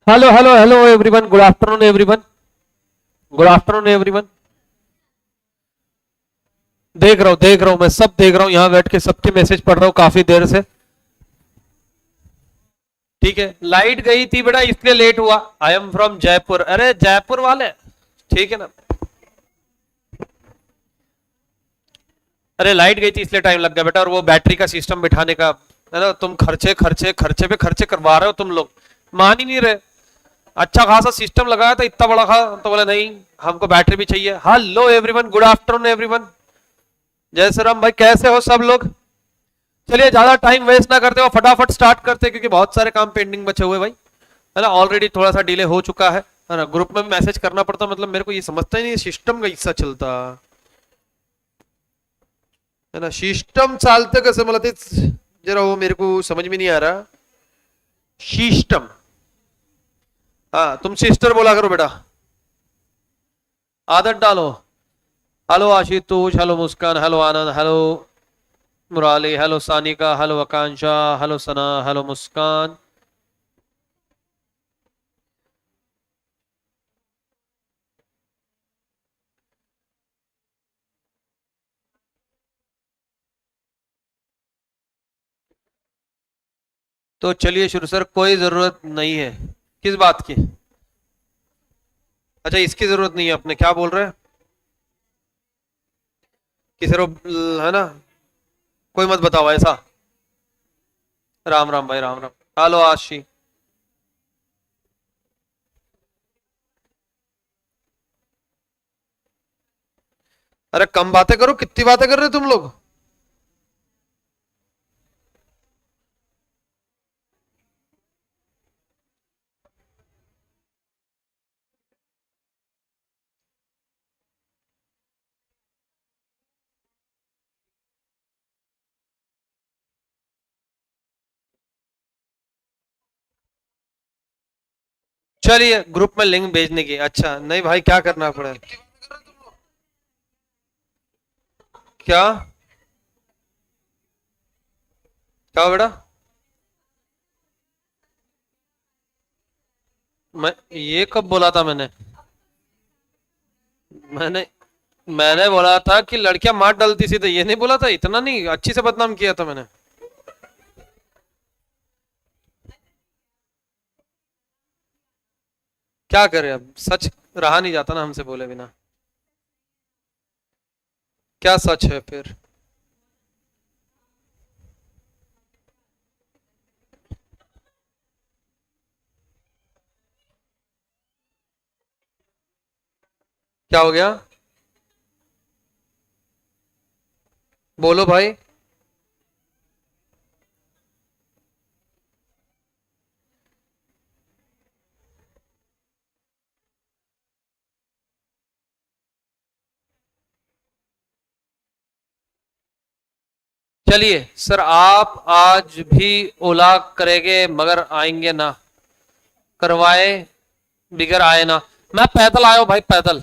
Hello hello hello everyone, good afternoon everyone, good afternoon everyone. देख रहा हूं मैं सब देख रहा हूं, यहां बैठ के सबके मैसेज पढ़ रहा हूं काफी देर से। ठीक है, लाइट गई थी बेटा इसलिए लेट हुआ। I am from Jaipur. अरे जयपुर वाले, ठीक है ना। अरे लाइट गई थी इसलिए टाइम लग गया बेटा, और वो बैटरी का सिस्टम बिठाने का है ना। तुम खर्चे खर्चे खर्चे पे खर्चे करवा रहे हो, तुम लोग मान ही नहीं रहे। अच्छा खासा सिस्टम लगाया था इतना बड़ा खा, तो बोले नहीं हमको बैटरी भी चाहिए। Hello everyone, good afternoon everyone. जय श्री राम भाई, कैसे हो सब लोग। चलिए ज्यादा टाइम वेस्ट ना करते हो, फटाफट स्टार्ट करते हैं, क्योंकि बहुत सारे काम पेंडिंग बचे हुए भाई, है ना। ऑलरेडी थोड़ा सा डिले हो चुका है ना। ग्रुप में भी मैसेज करना पड़ता, मतलब मेरे को ये समझता ही नहीं सिस्टम कैसा चलता है ना। सिस्टम चालतं कसं मला तेच जरा वो मेरे को समझ में नहीं आ रहा। सिस्टम, हाँ तुम सिस्टर बोला करो बेटा, आदत डालो। Hello Ashutosh, hello Muskan, hello Anand, hello Murali, hello Sanika, hello Akanksha, hello Sana, hello Muskan. तो चलिए शुरू। सर कोई जरूरत नहीं है। किस बात की? अच्छा इसकी जरूरत नहीं है, अपने क्या बोल रहे हैं कि सर है ना। कोई मत बताओ ऐसा। राम राम भाई, राम राम। हेलो आशी। अरे कम बातें करो, कितनी बातें कर रहे हो तुम लोग। चलिए ग्रुप में लिंक भेजने की। अच्छा नहीं भाई, क्या करना पड़ेगा। क्या क्या बेटा? मैं ये कब बोला था मैंने? मैंने मैंने बोला था कि लड़कियां मार डालती थी, तो ये नहीं बोला था। इतना नहीं, अच्छी से बदनाम किया था मैंने। क्या करें अब, सच रहा नहीं जाता ना हमसे बोले बिना। क्या सच है फिर? क्या हो गया? बोलो भाई। चलिए सर, आप आज भी ओला करेंगे मगर आएंगे ना, करवाए बिगर आए ना। मैं पैदल आया हूँ भाई, पैदल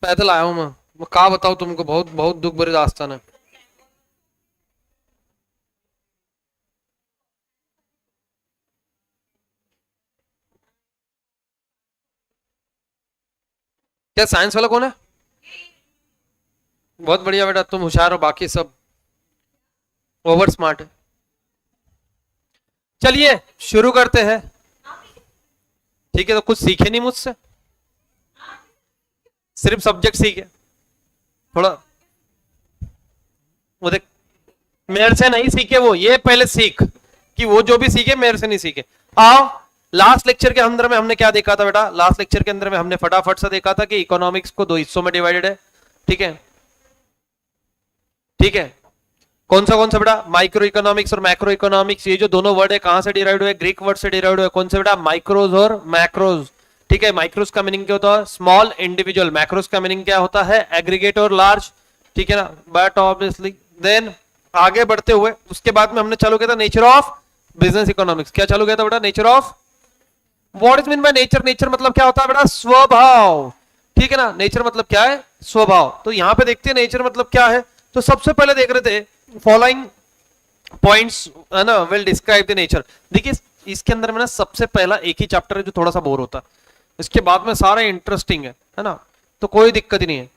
पैदल आया हूँ मैं कहा बताऊँ तुमको, बहुत बहुत दुख भरी दास्तान है। क्या साइंस वाला कौन है? बहुत बढ़िया बेटा, तुम होशियार हो, बाकी सब ओवर स्मार्ट है। चलिए शुरू करते हैं। ठीक है, तो कुछ सीखे नहीं मुझसे, सिर्फ सब्जेक्ट सीखे थोड़ा। वो देख, मेरे से नहीं सीखे वो, ये पहले सीख कि वो जो भी सीखे मेरे से नहीं सीखे। आओ, लास्ट लेक्चर के अंदर में हमने क्या देखा था बेटा? लास्ट लेक्चर के अंदर में हमने फटाफट से देखा था कि इकोनॉमिक्स को दो हिस्सों में डिवाइडेड है। ठीक है, ठीक है। कौन सा बेटा? माइक्रो इकोनॉमिक्स और मैक्रो इकोनॉमिक्स। ये जो दोनों वर्ड है कहां से डिराइव हुए? ग्रीक वर्ड से डिराइव हुए। कौन से बेटा? माइक्रोज और मैक्रोज। ठीक है, माइक्रोज का मीनिंग क्या होता है? Small individual. मैक्रोज का मीनिंग क्या होता है? एग्रीगेट और लार्ज। ठीक है ना, बट ऑब्वियसली देन आगे बढ़ते हुए उसके बाद में हमने चालू किया था नेचर ऑफ बिजनेस इकोनॉमिक्स। क्या चालू किया था बेटा? Nature of, what is mean by nature? Nature मतलब क्या होता है बेटा? स्वभाव। ठीक है ना, नेचर मतलब क्या है? स्वभाव। तो यहां पे देखते हैं नेचर मतलब क्या है। तो सबसे पहले देख रहे थे फॉलोइंग पॉइंट्स है ना, विल डिस्क्राइब द नेचर। देखिए इसके अंदर में ना सबसे पहला एक ही चैप्टर है जो थोड़ा सा बोर होता है, इसके बाद में सारे इंटरेस्टिंग है ना, तो कोई दिक्कत ही नहीं है।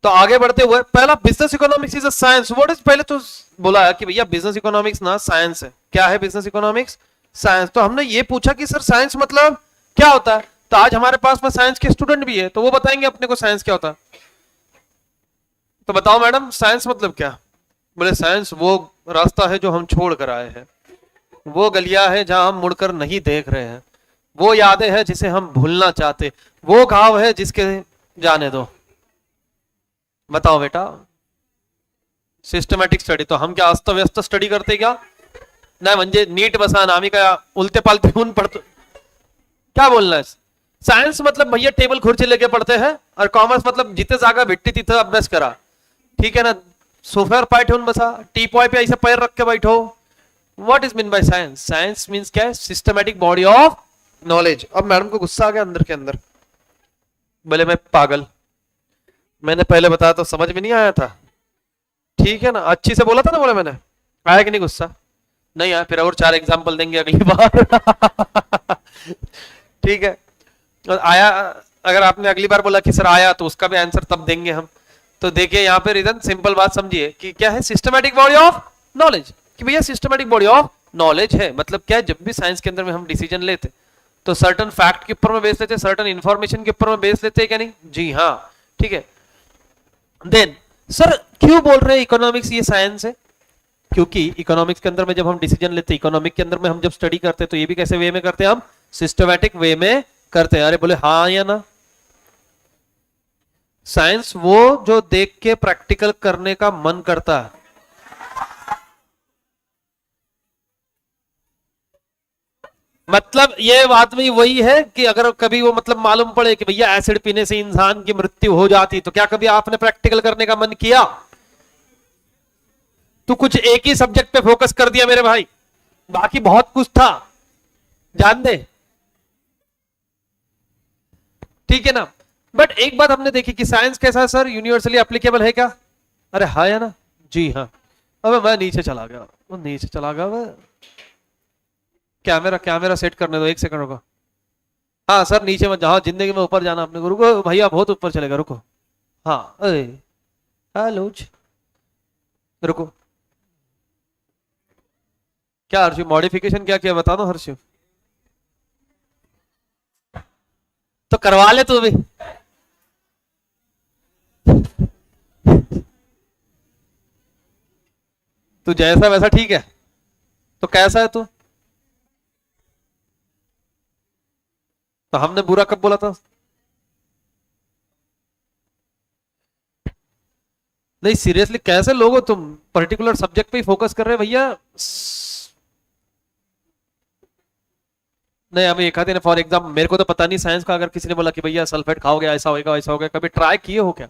तो आगे बढ़ते हुए पहला business economics is a science. What is, पहले तो बोला है कि भैया बिजनेस इकोनॉमिक्स ना साइंस है। क्या है बिजनेस इकोनॉमिक्स? साइंस। तो हमने ये पूछा कि सर साइंस मतलब क्या होता है, तो आज हमारे पास में साइंस के स्टूडेंट भी है, तो वो बताएंगे अपने को साइंस क्या होता है। तो बताओ मैडम साइंस मतलब क्या? बोले साइंस वो रास्ता है जो हम छोड़ कर आए हैं, वो गलियां है जहां हम मुड़कर नहीं देख रहे हैं, वो यादें हैं जिसे हम भूलना चाहते, वो घाव है जिसके जाने दो। बताओ बेटा, सिस्टमॅटिक स्टडी। तो हम क्या अस्त व्यस्त स्टडी करते क्या? नाही, म्हणजे नीट बसा ना, आम्ही काय उलते पालते होऊन पढ़तो? क्या बोलना है? सायन्स मतलब भैया टेबल खुर्ची लेके पढ़ते हैं, और कॉमर्स मतलब जिथे जागा भेटती तिथं अभ्यास करा, ठीक है ना, सोफ्यावर पाय ठेवून बसा, टी पॉय पे ऐसे पैर रख के बैठो। What is mean by science? Science means क्या है? Systematic body of knowledge. अब मैडम को गुस्सा आ गया अंदर के अंदर, बोले मैं पागल, मैंने पहले बताया तो समझ में नहीं आया था, ठीक है ना, अच्छी से बोला था ना, बोला मैंने, आया कि नहीं गुस्सा? नहीं आया, फिर और 4 एग्जाम्पल देंगे अगली बार। ठीक है, और आया, अगर आपने अगली बार बोला कि सर आया, तो उसका भी आंसर तब देंगे हम। तो देखिए यहाँ पे रीजन सिंपल बात समझिए कि क्या है सिस्टमैटिक बॉडी ऑफ नॉलेज, कि भैया सिस्टमैटिक बॉडी ऑफ नॉलेज है मतलब क्या है, जब भी साइंस के अंदर में हम डिसीजन लेते तो सर्टन फैक्ट के ऊपर में बेस लेते, सर्टन इंफॉर्मेशन के ऊपर में बेस लेते, क्या नहीं? जी हाँ, ठीक है। देन सर क्यों बोल रहे हैं इकोनॉमिक्स ये साइंस है? क्योंकि इकोनॉमिक्स के अंदर में जब हम डिसीजन लेते, इकोनॉमिक के अंदर में हम जब स्टडी करते तो ये भी कैसे वे में करते हैं? हम सिस्टमैटिक वे में करते हैं। अरे बोले हाँ या ना? साइंस वो जो देख के प्रैक्टिकल करने का मन करता है। मतलब ये बात भी वही है कि अगर कभी वो मतलब मालूम पड़े कि भैया एसिड पीने से इंसान की मृत्यु हो जाती, तो क्या कभी आपने प्रैक्टिकल करने का मन किया? तू कुछ एक ही सब्जेक्ट पे फोकस कर दिया मेरे भाई, बाकी बहुत कुछ था, जान दे, ठीक है ना। बट एक बात हमने देखी कि साइंस कैसा है सर, यूनिवर्सली एप्लीकेबल है क्या? अरे हाँ या ना? जी हाँ। अब मैं नीचे चला गया, वो नीचे चला गया, वह कैमरा कैमरा सेट करने दो, 1 सेकंड रुको। हाँ सर नीचे मत जाओ, जिंदगी में ऊपर जाना अपने को, रुको भैया बहुत ऊपर चलेगा, रुको। हाँ अरे हेलो, रुको। क्या हर्षिव मॉडिफिकेशन क्या किया बता दो हर्षिव, तो करवा ले तू भी। तू जैसा वैसा ठीक है, तो कैसा है तू? तो हमने बुरा कब बोला था? नहीं सीरियसली, कैसे लोग हो तुम, पर्टिकुलर सब्जेक्ट पे ही फोकस कर रहे हैं भैया। नहीं हमें एक आते ना, फॉर एग्जाम्पल मेरे को तो पता नहीं साइंस का, अगर किसी ने बोला कि भैया सल्फेट खाओगे ऐसा होगा ऐसा होगा, कभी ट्राई किए हो क्या?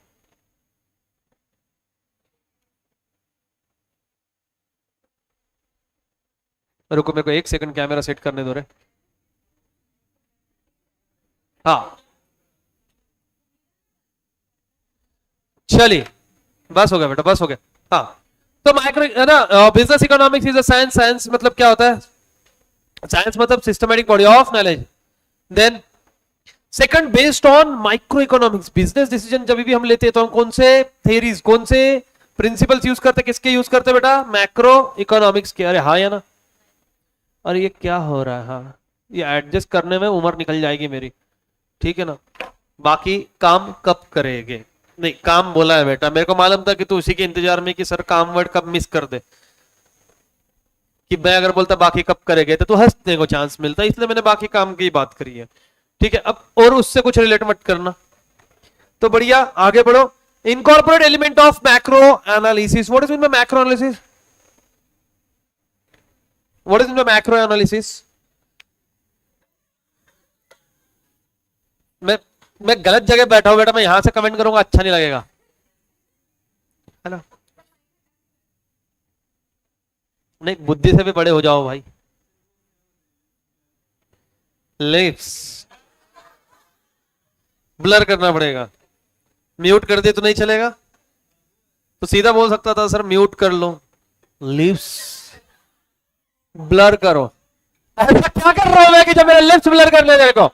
रुको मेरे को 1 सेकंड कैमरा सेट करने दो रे। हाँ चलिए, बस हो गया बेटा, बस हो गया। हाँ तो माइक्रो है ना, business economics is a science. Science मतलब क्या होता है? साइंस मतलब systematic body of knowledge. Then second based on micro economics, business decision जब भी हम लेते हैं तो हम कौन से थेरीज, कौन से प्रिंसिपल्स यूज करते, किसके यूज करते बेटा? मैक्रो इकोनॉमिक्स के। अरे हाँ या ना? अरे ये क्या हो रहा है? हाँ ये एडजस्ट करने में उम्र निकल जाएगी मेरी, ठीक है ना। बाकी काम कब करेंगे? नहीं काम बोला है बेटा, मेरे को मालूम था कि तू उसी के इंतजार में कि सर काम वर्ड कब मिस कर दे, कि मैं अगर बोलता बाकी कब करेंगे तो हंसने को चांस मिलता, इसलिए मैंने बाकी काम की बात करी है, ठीक है। अब और उससे कुछ रिलेट मत करना, तो बढ़िया आगे बढ़ो। Incorporate element of macro analysis. What is mean bye macro analysis? What is mean bye macro analysis? मैं गलत जगह बैठा हूं बेटा, मैं यहां से कमेंट करूंगा अच्छा नहीं लगेगा, है ना। नहीं बुद्धि से भी बड़े हो जाओ भाई। लिप्स ब्लर करना पड़ेगा, म्यूट कर दे तो नहीं चलेगा, तो सीधा बोल सकता था सर म्यूट कर लो, लिप्स ब्लर करो, ऐसा क्या कर रहा हूं मैं कि जब मेरे लिप्स ब्लर कर ले तेरे को?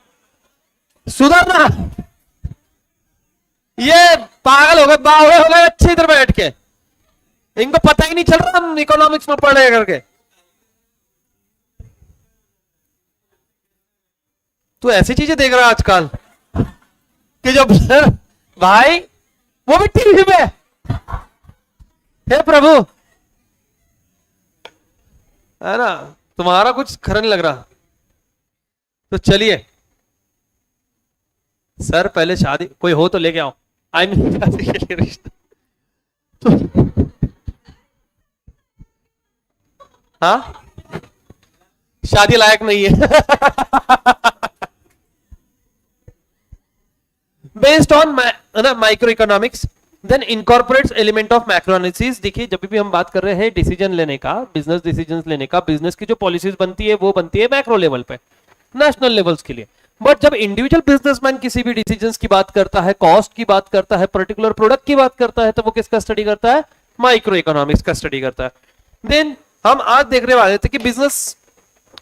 सुधरना। ये पागल हो गए, बावड़े हो गए अच्छी तरह बैठ के, इनको पता ही नहीं चल रहा हम इकोनॉमिक्स में पढ़ रहे करके। तू ऐसी चीजें देख रहा है आजकल कि जो भाई, वो भी टीवी पे। हे प्रभु, है ना, तुम्हारा कुछ खरा नहीं लग रहा। तो चलिए सर, पहले शादी कोई हो तो लेके आओ। आई मीन शादी के लिए रिश्ता तो हाँ, शादी लायक नहीं है। Based on micro economics then incorporates element of macro analysis. देखिए, जब भी हम बात कर रहे हैं डिसीजन लेने का, बिजनेस डिसीजन लेने का, बिजनेस की जो पॉलिसीज बनती है वो बनती है मैक्रो लेवल पे, नेशनल लेवल्स के लिए। बट जब इंडिविजुअल बिजनेसमैन किसी भी डिसीजंस की बात करता है, कॉस्ट की बात करता है, पर्टिकुलर प्रोडक्ट की बात करता है, तो वो किसका स्टडी करता है? माइक्रो इकोनॉमिक्स का स्टडी करता है। देन हम आज देखने वाले थे कि बिजनेस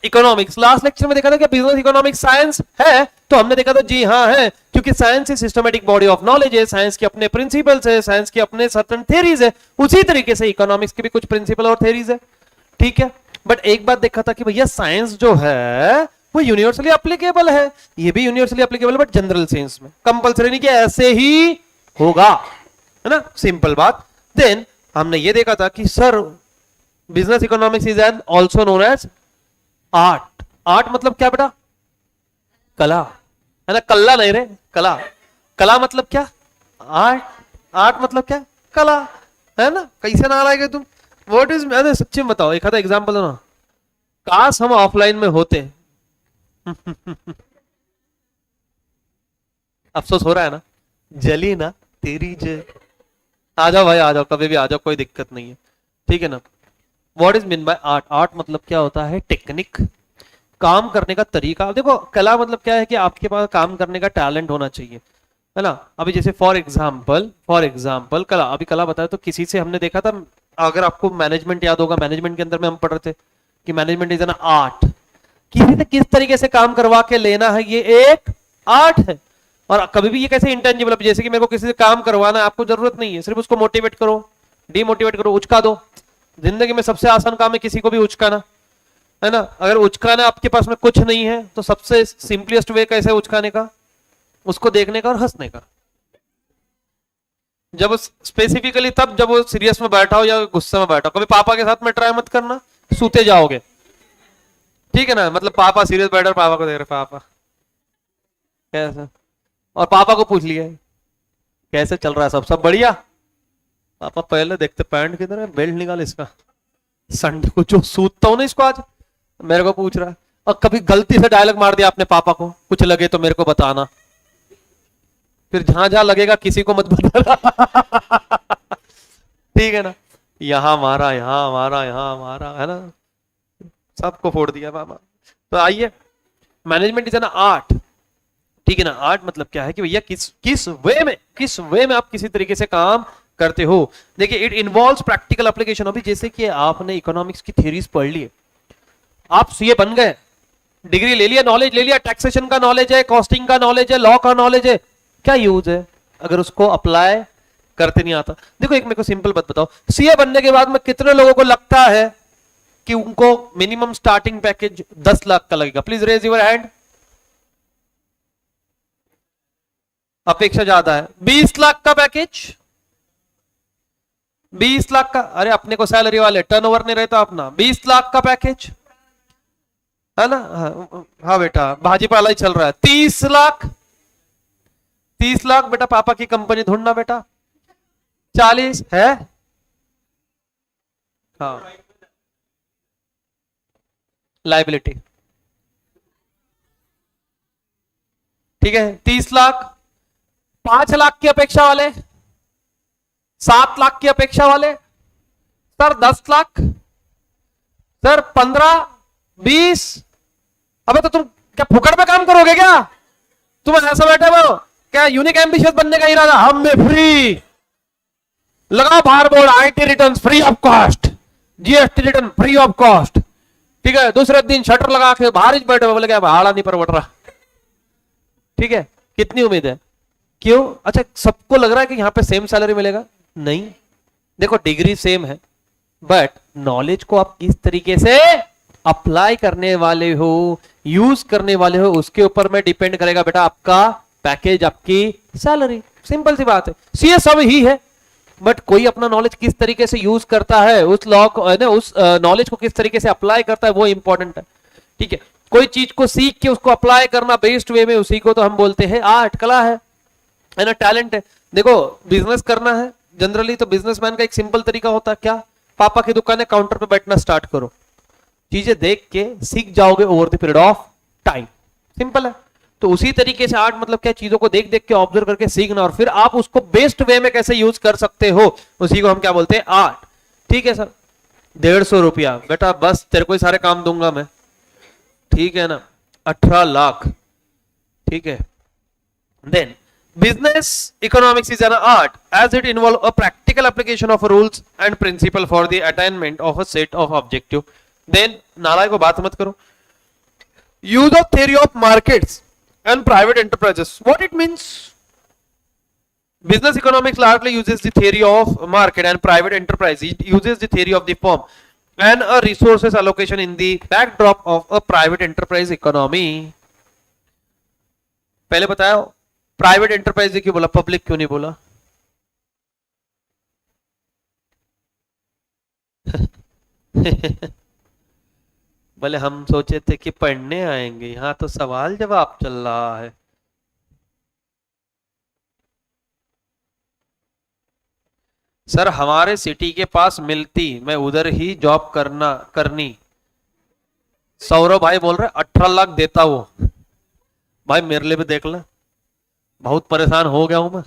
इकोनॉमिक्स, लास्ट लेक्चर में देखा था कि बिजनेस इकोनॉमिक्स साइंस है, तो हमने देखा था जी हाँ है, क्योंकि science is systematic body of knowledge है, साइंस के अपने प्रिंसिपल्स है, साइंस के अपने सर्टेन थ्योरीज है, उसी तरीके से इकोनॉमिक्स के भी कुछ प्रिंसिपल और थ्योरीज है। ठीक है, बट एक बात देखा था कि भैया साइंस जो है वो यूनिवर्सली एप्लीकेबल है, ये भी universally applicable, but general sense में कंपल्सरी नहीं कि ऐसे ही होगा, है ना, सिंपल बात। देन हमने ये देखा था कि sir business economics is an also known as art. Art मतलब क्या बेटा? कला, है ना, कल्ला नहीं रे, कला। कला मतलब क्या? आर्ट। आर्ट मतलब क्या? कला, है ना। कैसे ना आ रहा है तुम? व्हाट इज, अरे सच्ची में बताओ, एक आधा एग्जांपल दो ना। काश हम ऑफलाइन में होते। अफसोस हो रहा है ना, जली ना तेरी जय। आ जाओ भाई, आ जाओ, कभी भी आ जाओ, कोई दिक्कत नहीं है, ठीक है ना। What is mean bye art? Art मतलब क्या होता है? टेक्निक, काम करने का तरीका। देखो, कला मतलब क्या है कि आपके पास काम करने का टैलेंट होना चाहिए, है ना। अभी जैसे फॉर एग्जाम्पल कला, अभी कला बताया तो किसी से हमने देखा था, अगर आपको मैनेजमेंट याद होगा, मैनेजमेंट के अंदर में हम पढ़ रहे थे कि मैनेजमेंट इज एन आर्ट। किसी से किस तरीके से काम करवा के लेना है, ये एक आर्ट है। और कभी भी ये कैसे इंटेंजिबल, जैसे कि मेरे को किसी से काम करवाना है, आपको जरूरत नहीं है, सिर्फ उसको मोटिवेट करो, डीमोटिवेट करो, उचका दो। जिंदगी में सबसे आसान काम है किसी को भी उचकाना, है ना। अगर उचकाना आपके पास में कुछ नहीं है तो सबसे सिंपलेस्ट वे कैसे उचकाने का? उसको देखने का और हंसने का। जब स्पेसिफिकली तब जब वो सीरियस में बैठा हो या गुस्से में बैठा हो। कभी पापा के साथ में ट्राई मत करना, सूते जाओगे, ठीक है ना। मतलब पापा सीरियस बैठा, पापा को देख रहे, पापा कैसा, और पापा को पूछ लिया कैसे चल रहा है, सब बढ़िया। पापा पहले देखते पैंट किधर है, बेल्ट निकाल इसका, संडे को जो सूतता हूं ना इसको, आज मेरे को पूछ रहा है। और कभी गलती से डायलॉग मार दिया आपने पापा को, कुछ लगे तो मेरे को बताना, फिर जहां जहां लगेगा किसी को मत बताना। ठीक है ना। यहां मारा, यहां मारा, यहां मारा, है ना, सबको फोड़ दिया पापा। तो आइए, मैनेजमेंट इज एन आर्ट, ठीक है ना। आर्ट मतलब क्या है कि भैया किस वे में आप किसी तरीके से काम करते हो। देखिए, इट इन्वॉल्व्स प्रैक्टिकल एप्लीकेशन। अभी जैसे कि आपने इकोनॉमिक्स की थ्योरीज पढ़ ली, आप सीए बन गए, डिग्री ले लिया, नॉलेज ले लिया, टैक्सेशन का नॉलेज है, कॉस्टिंग का नॉलेज है, लॉ का नॉलेज है, क्या यूज है अगर उसको अप्लाई करते नहीं आता? देखो, एक मेरे को सिंपल बात बताओ, सीए बनने के बाद में कितने लोगों को लगता है कि उनको मिनिमम स्टार्टिंग पैकेज 10 लाख का लगेगा? Please raise your hand. अपेक्षा ज्यादा है। 20 लाख का पैकेज, 20 लाख का, अरे अपने को सैलरी वाले, टर्नओवर नहीं रहता अपना। 20 लाख का पैकेज, है ना। हाँ बेटा, भाजीपाला ही चल रहा है। 30 लाख, 30 लाख बेटा, पापा की कंपनी ढूंढना बेटा। 40 है, हाँ, लाइबिलिटी, ठीक है। 30 लाख, 5 लाख की अपेक्षा वाले, 7 लाख की अपेक्षा वाले, सर 10 लाख, सर 15, 20। अबे तो तुम क्या फुकड़ पे काम करोगे क्या? तुम ऐसा बैठे हो क्या? यूनिक एम्बिशियस बनने का इरादा? हम में फ्री लगाओ बाहर board, IT return free of cost, GST return free of cost, ठीक है, दूसरे दिन शटर लगा के बाहर ही बैठे हुए, बोले क्या भाड़ा नहीं पर बैठ रहा। ठीक है, कितनी उम्मीद है? क्यों? अच्छा, सबको लग रहा है कि यहाँ पे सेम सैलरी मिलेगा? नहीं, देखो डिग्री सेम है, बट नॉलेज को आप किस तरीके से अप्लाई करने वाले हो, यूज करने वाले हो, उसके ऊपर में डिपेंड करेगा बेटा आपका पैकेज, आपकी सैलरी। सिंपल सी बात है, सीए सब ही है, बट कोई अपना नॉलेज किस तरीके से यूज करता है, उस लॉ को, उस नॉलेज को किस तरीके से अप्लाई करता है, वो इंपॉर्टेंट है। ठीक है, कोई चीज को सीख के उसको अप्लाई करना बेस्ट वे में, उसी को तो हम बोलते हैं आर्ट, कला है ना, टैलेंट है। देखो बिजनेस करना है जनरली तो बिजनेसमैन का एक सिंपल तरीका होता है, क्या? पापा की दुकान है, काउंटर पे बैठना स्टार्ट करो, चीजें देख के सीख जाओगे over the period of time. Simple है। तो उसी तरीके से आर्ट मतलब क्या? चीजों को देख देख के ऑब्जर्व करके सीखना, और फिर आप उसको बेस्ट वे में कैसे यूज कर सकते हो, उसी को हम क्या बोलते हैं? आर्ट। ठीक है सर, 150 रुपया बेटा, बस तेरे को ही सारे काम दूंगा मैं, ठीक है ना, 18 लाख। ठीक है, then business economics is an art as it involves a practical application of rules and principle for the attainment of a set of objective. Then नालाय को बात मत करो। Use of theory of markets and private enterprises. What it means? Business economics largely uses the theory of market and private enterprise. It uses the theory of the firm and a resources allocation in the backdrop of a private enterprise economy. पहले बताया private enterprise क्यों बोला, public क्यों नहीं बोला? भले हम सोचे थे कि पढ़ने आएंगे, यहां तो सवाल जवाब चल रहा है। सर हमारे सिटी के पास मिलती, मैं उधर ही जॉब करनी। सौरभ भाई बोल रहे 18 लाख देता वो। भाई मेरे लिए भी देख ले, बहुत परेशान हो गया हूं मैं।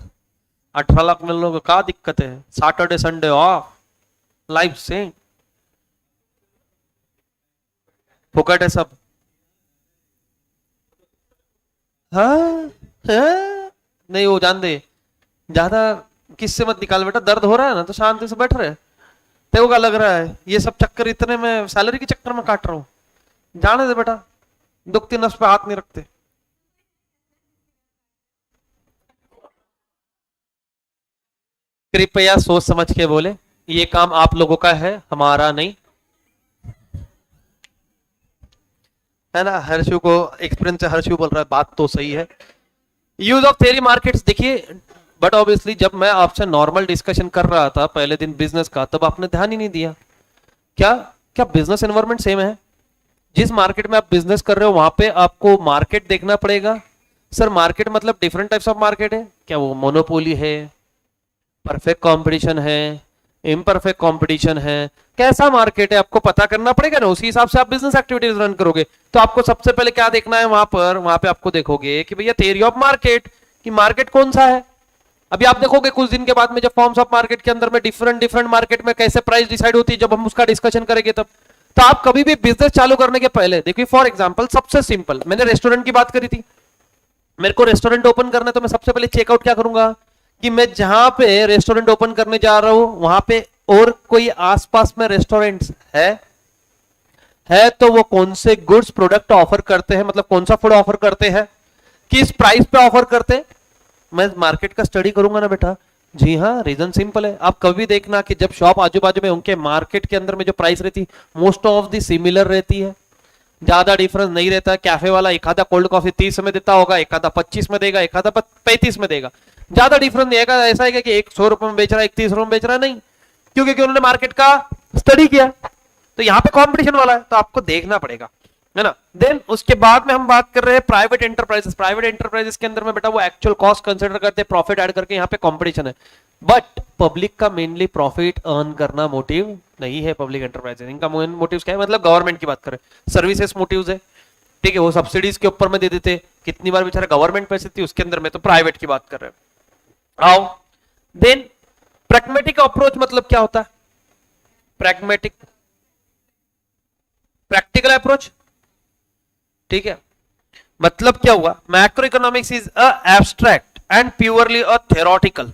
18 लाख मिलने को क्या दिक्कत है? सैटरडे संडे ऑफ, लाइफ से फुकट है सब। हाँ, हाँ? नहीं वो जान दे, ज्यादा किससे मत निकाल बेटा, दर्द हो रहा है ना तो शांति से बैठ रहे। तेरे को क्या लग रहा है ये सब चक्कर इतने में सैलरी के चक्कर में काट रहा हूं? जाने दे बेटा, दुखती नस पे हाथ नहीं रखते। कृपया सोच समझ के बोले, ये काम आप लोगों का है, हमारा नहीं है ना। हर्षु को एक्सपीरियंस है, हर्षु बोल रहा है, बात तो सही है। यूज ऑफ थ्योरी मार्केट्स देखिए, बट ऑब्वियसली जब मैं आपसे नॉर्मल डिस्कशन कर रहा था पहले दिन बिजनेस का, तब आपने ध्यान ही नहीं दिया। क्या क्या बिजनेस एनवायरनमेंट सेम है? जिस मार्केट में आप बिजनेस कर रहे हो वहां पे आपको मार्केट देखना पड़ेगा। सर मार्केट मतलब डिफरेंट टाइप्स ऑफ मार्केट है क्या? वो मोनोपोली है, परफेक्ट कंपटीशन है, इम्परफेक्ट कंपटीशन है, कैसा मार्केट है आपको पता करना पड़ेगा ना, उसी हिसाब से आप बिजनेस एक्टिविटीज रन करोगे। तो आपको सबसे पहले क्या देखना है वहां पे आपको देखोगे कि भैया थ्योरी ऑफ मार्केट, कि मार्केट कौन सा है। अभी आप देखोगे कुछ दिन के बाद में जब फॉर्म्स ऑफ मार्केट के अंदर में डिफरेंट मार्केट में कैसे प्राइस डिसाइड होती है, जब हम उसका डिस्कशन करेंगे तब। तो आप कभी भी बिजनेस चालू करने के पहले देखिए, फॉर एग्जांपल सबसे सिंपल, मैंने रेस्टोरेंट की बात करी थी, मेरे को रेस्टोरेंट ओपन करना है तो मैं सबसे पहले चेकआउट क्या करूंगा कि मैं जहां पे रेस्टोरेंट ओपन करने जा रहा हूं वहां पे और कोई आसपास में रेस्टोरेंट्स है तो वो कौन से गुड्स प्रोडक्ट ऑफर करते हैं, मतलब कौन सा फूड ऑफर करते हैं, किस प्राइस पे ऑफर करते हैं। मैं मार्केट का स्टडी करूंगा ना बेटा। जी हाँ, रीजन सिंपल है, आप कभी देखना कि जब शॉप आजू बाजू में उनके मार्केट के अंदर में जो प्राइस रहती है मोस्ट ऑफ दी सिमिलर रहती है, ज्यादा डिफरेंस नहीं रहता। कैफे वाला एक आधा कोल्ड कॉफी 30 में देता होगा, एक आधा 25 में देगा, एक आधा 35 में देगा, ज्यादा डिफरेंस नहीं आएगा। ऐसा है कि एक 100 रुपए में बेच रहा है, एक 30 रुपए में बेच रहा है, नहीं, क्योंकि उन्होंने मार्केट का स्टडी किया। तो यहाँ पे कंपटीशन वाला है तो आपको देखना पड़ेगा, है ना। देन उसके बाद में हम बात कर रहे हैं प्राइवेट एंटरप्राइजेस। प्राइवेट एंटरप्राइजेस के अंदर में बेटा वो एक्चुअल कॉस्ट कंसीडर करते हैं, प्रॉफिट ऐड करके, यहाँ पे कंपटीशन है। बट पब्लिक का मेनली प्रॉफिट अर्न करना मोटिव नहीं है पब्लिक एंटरप्राइजेस। इनका मेन मोटिव क्या है, मतलब गवर्नमेंट की बात करें, सर्विसेज मोटिव्स है, ठीक है, वो सब्सिडीज के ऊपर में दे देते, कितनी बार बेचारा गवर्नमेंट पैसे थी उसके अंदर में, तो प्राइवेट की बात कर रहे हैं। आओ देन प्रैग्मेटिक अप्रोच मतलब क्या होता है? प्रैग्मेटिक, प्रैक्टिकल अप्रोच, ठीक है, मतलब क्या हुआ? Macro economics is a abstract and purely a theoretical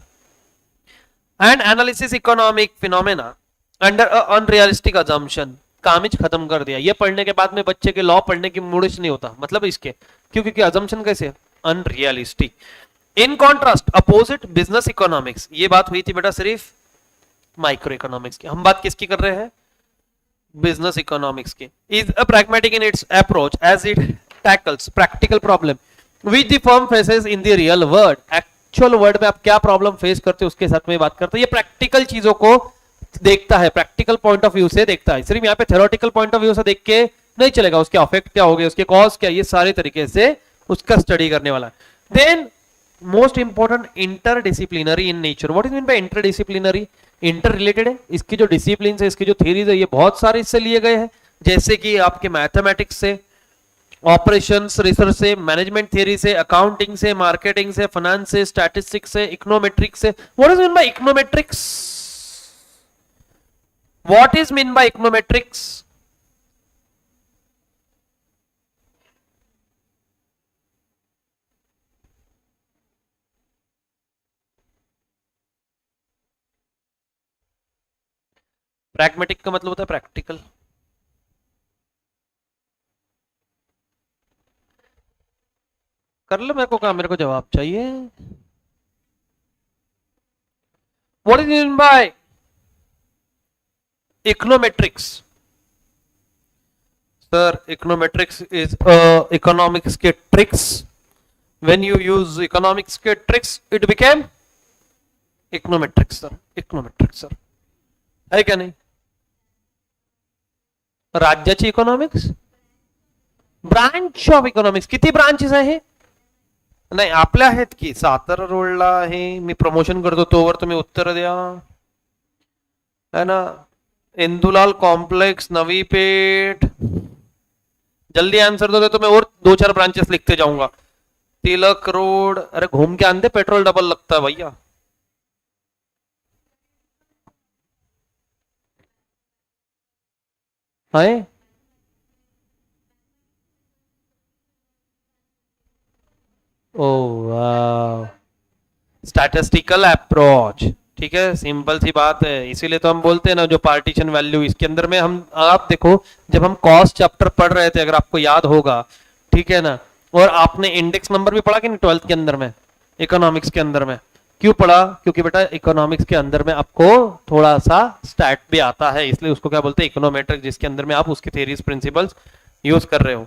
and analysis economic phenomena under a unrealistic assumption काम ही खत्म कर दिया। ये पढ़ने के बाद में बच्चे के लॉ पढ़ने की मूड नहीं होता, मतलब इसके क्यों, क्योंकि अजम्पशन कैसे unrealistic. In contrast opposite business economics, ये बात हुई थी बेटा सिर्फ माइक्रो इकोनॉमिक्स की, हम बात किसकी कर रहे हैं, बिजनेस इकोनॉमिक्स की। Is a pragmatic in its approach as it tackles practical problem which the firm faces in the real world. Actual world में आप क्या प्रॉब्लम फेस करते हो उसके साथ में बात करते हैं। ये प्रैक्टिकल चीजों को देखता है, प्रैक्टिकल पॉइंट ऑफ व्यू से देखता है, सिर्फ यहाँ पे थ्योरेटिकल पॉइंट ऑफ व्यू से देख के नहीं चलेगा, उसके अफेक्ट क्या हो गए, उसके कॉज क्या, ये सारे तरीके से उसका स्टडी करने वाला है। Then most important interdisciplinary in nature. What is mean by interdisciplinary, inter related है, इसकी जो डिसिप्लिन है, इसकी जो थ्योरीज है, ये बहुत सारे इससे लिए गए हैं, जैसे कि आपके मैथमेटिक्स से, ऑपरेशंस रिसर्च से, मैनेजमेंट थियरी से, अकाउंटिंग से, मार्केटिंग से, फाइनेंस से, स्टैटिस्टिक्स से, इकोनोमेट्रिक्स से। What is mean by econometrics, what is mean by econometrics, pragmatic का मतलब होता है प्रैक्टिकल। कर लो, मेरे को काम, मेरे को जवाब चाहिए। What is mean by econometrics, sir econometrics is economics के tricks, when you use economics के tricks it became econometrics sir, econometrics sir, है क्या नहीं। राज्याची इकॉनॉमिक्स, ब्रांच ऑफ इकॉनॉमिक्स, किती ब्रांचेस आहे, नाही आपल्या आहेत की, सातारा रोडला आहे, मी प्रमोशन करतो तोवर तुम्ही उत्तर द्या, है ना, इंदुलाल कॉम्प्लेक्स, नवी पेठ, जल्दी आंसर दो तो मैं और 2-4 ब्रांचेस लिखते जाऊंगा, तिलक रोड, अरे घूम के आंदे, पेट्रोल डबल लगता है भैया। है ओ वाह, स्टैटिस्टिकल अप्रोच, ठीक है, सिंपल सी बात है, इसीलिए तो हम बोलते हैं ना जो पार्टीशन वैल्यू, इसके अंदर में हम, आप देखो जब हम कॉस्ट चैप्टर पढ़ रहे थे, अगर आपको याद होगा, ठीक है ना, और आपने इंडेक्स नंबर भी पढ़ा कि नहीं 12th के अंदर में, इकोनॉमिक्स के अंदर में, क्यों पढ़ा, क्योंकि बेटा इकोनॉमिक्स के अंदर में आपको थोड़ा सा स्टैट भी आता है, इसलिए उसको क्या बोलते हैं इकोनोमेट्रिक, जिसके अंदर में आप उसके थ्योरीज प्रिंसिपल्स यूज कर रहे हो।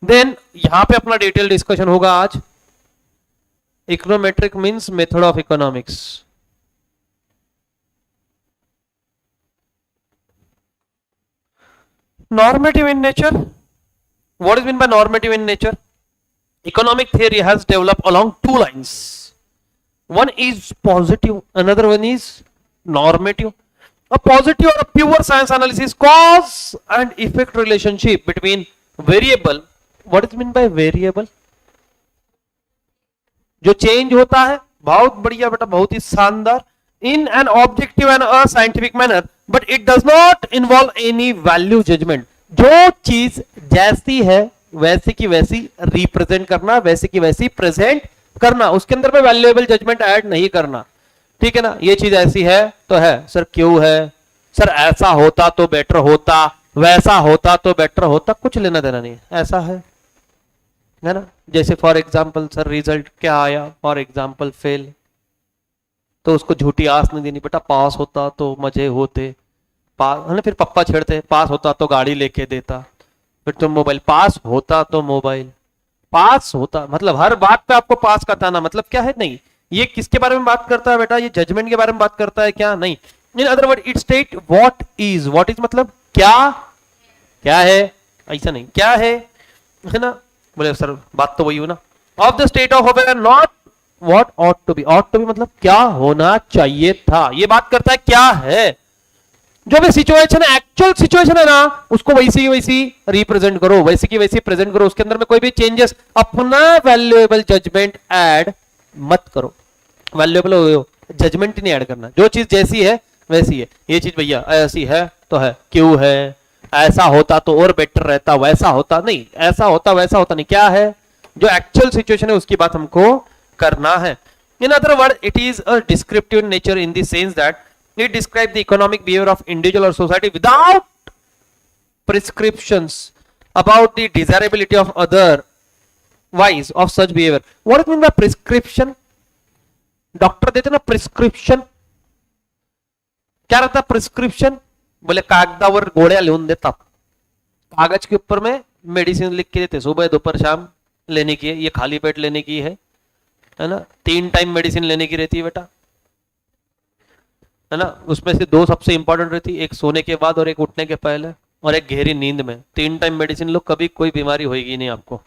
देन यहां पे अपना डिटेल डिस्कशन होगा आज। Econometric means method of economics, normative in nature. What is meant by normative in nature? Economic theory has developed along 2 lines. One is positive, another one is normative. A positive or a pure science analysis cause and effect relationship between variable. What is meant by variable? जो change होता है, बहुत बढ़िया बेटा, बहुत ही शानदार, in an objective and a scientific manner, but it does not involve any value judgment. जो चीज जैसी है वैसी की वैसी रिप्रेजेंट करना, वैसी की वैसी प्रेजेंट करना, उसके अंदर में वैल्यूएबल जजमेंट ऐड नहीं करना, ठीक है ना। ये चीज ऐसी है तो है सर, क्यों है सर, ऐसा होता तो बेटर होता, वैसा होता तो बेटर होता, कुछ लेना देना नहीं, ऐसा है ना। जैसे फॉर एग्जाम्पल सर रिजल्ट क्या आया, फॉर एग्जाम्पल फेल, तो उसको झूठी आस नहीं देनी, बेटा पास होता तो मजे होते, पास, फिर पप्पा छेड़ते, पास होता तो गाड़ी लेके देता, फिर तुम मोबाइल, पास होता तो मोबाइल, पास होता, मतलब हर बात पे आपको पास का ताना, मतलब क्या है, नहीं, ये किसके बारे में बात करता है बेटा, ये जजमेंट के बारे में बात करता है क्या, नहीं। In other word it state what is, what is मतलब क्या, क्या है, ऐसा नहीं, क्या है ना, बोले सर बात तो वही हो ना, of the state of affair, not what ought to be, ought to be मतलब क्या होना चाहिए था, ये बात करता है क्या है, जो भी सिचुएशन है, एक्चुअल सिचुएशन है ना, उसको वैसी वैसी रिप्रेजेंट करो, वैसी की वैसी प्रेजेंट करो, उसके अंदर में कोई भी चेंजेस, अपना वैल्यूएबल जजमेंट ऐड मत करो, वैल्यूएबल जजमेंट नहीं ऐड करना, जो चीज जैसी है वैसी है, ये चीज भैया ऐसी है तो है, क्यों है, ऐसा होता तो और बेटर रहता, वैसा होता नहीं, ऐसा होता वैसा होता नहीं, क्या है, जो एक्चुअल सिचुएशन है उसकी बात हमको करना है। In other words, it is a descriptive in nature in the sense that it describes the economic behavior of individual or society without prescriptions about the desirability of other wise of such behavior. What do you mean by prescription? Doctor देते ना prescription, क्या रहता prescription? बोले कागदावर गोळ्या लिहून देतात, कागज के ऊपर में मेडिसिन लिख के देते, सुबह दोपहर शाम लेने की है, ये खाली पेट लेने की है ना, 3 टाइम मेडिसिन लेने की रहती है बेटा, है ना। उसमें से 2 सबसे इंपॉर्टेंट रहती है, एक सोने के बाद और एक उठने के पहले, और एक गहरी नींद में। 3 टाइम मेडिसिन लो, कभी कोई बीमारी होगी नहीं आपको।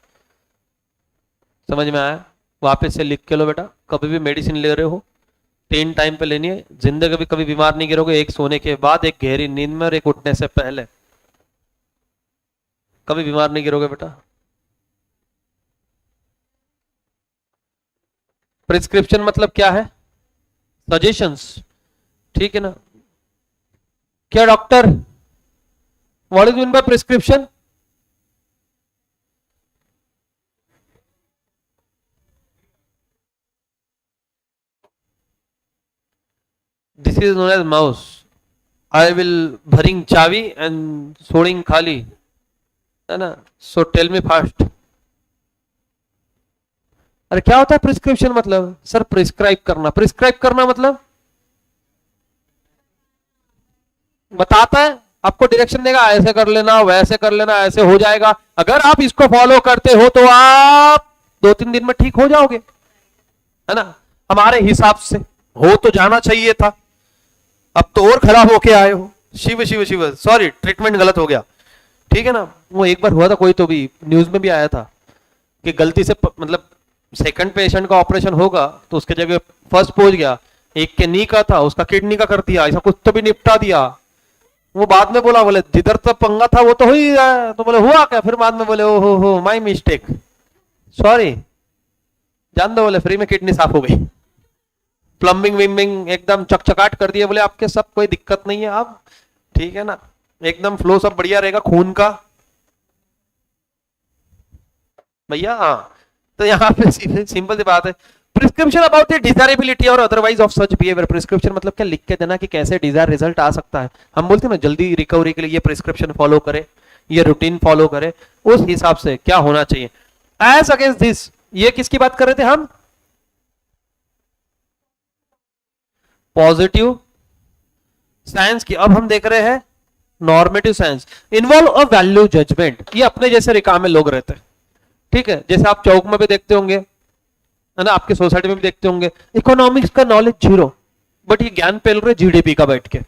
समझ में आया? वापस से लिख के लो बेटा, कभी भी मेडिसिन ले रहे हो 3 टाइम पे लेनी है, जिंदगी में कभी बीमार नहीं गिरोगे। एक सोने के बाद, एक गहरी नींद में और एक उठने से पहले, कभी बीमार नहीं गिरोगे बेटा। प्रिस्क्रिप्शन मतलब क्या है? सजेशंस, ठीक है ना। क्या doctor, what is mean bye prescription? This is known as mouse. I will भरिंग चावी and सोडिंग खाली, है ना। So tell me fast. अरे क्या होता है प्रिस्क्रिप्शन? मतलब सर प्रिस्क्राइब करना। प्रिस्क्राइब करना मतलब बताता है आपको, डायरेक्शन देगा, ऐसे कर लेना, वैसे कर लेना, ऐसे हो जाएगा। अगर आप इसको फॉलो करते हो तो आप 2-3 दिन में ठीक हो जाओगे, है ना। हमारे हिसाब से हो तो जाना चाहिए था, अब तो और खराब होके आए हो। शिव शिव शिव, सॉरी ट्रीटमेंट गलत हो गया, ठीक है ना। वो एक बार हुआ था, कोई तो भी न्यूज में भी आया था कि गलती से मतलब सेकंड पेशेंट का ऑपरेशन होगा तो उसके जगह फर्स्ट पहुंच गया, एक के नी का था उसका किडनी का कर दिया, ऐसा कुछ तो भी निपटा दिया। वो बाद में बोला, बोले जिधर तो पंगा था वो तो हो ही रहा, तो बोले हुआ क्या? फिर बाद में बोले ओ हो माय मिस्टेक, सॉरी, जान दो, बोले फ्री में किडनी साफ हो गई। प्लम्बिंग विम्बिंग एकदम चकचकाट कर दिए, बोले आपके सब कोई दिक्कत नहीं है अब, ठीक है ना, एकदम फ्लो सब बढ़िया रहेगा खून का भैया। हाँ, तो यहाँ पे सिंपल सी बात है, प्रिस्क्रिप्शन अबाउट द डिजायरेबिलिटी और otherwise of such behaviour. Prescription मतलब क्या? लिख के देना कि कैसे डिजायर रिजल्ट आ सकता है। हम बोलते हैं ना जल्दी रिकवरी के लिए ये प्रिस्क्रिप्शन फॉलो करे, ये रूटीन फॉलो करे, उस हिसाब से क्या होना चाहिए। एज अगेंस्ट दिस, ये किसकी बात कर रहे थे हम? पॉजिटिव साइंस की। अब हम देख रहे हैं normative science. Involve a value judgement, ये अपने जैसे रिकामे लोग रहते हैं, ठीक है। जैसे आप चौक में भी देखते होंगे, है ना, आपके सोसाइटी में भी देखते होंगे, इकोनॉमिक्स का नॉलेज 0, बट ये ज्ञान पेल रहे जीडीपी का बैठ के।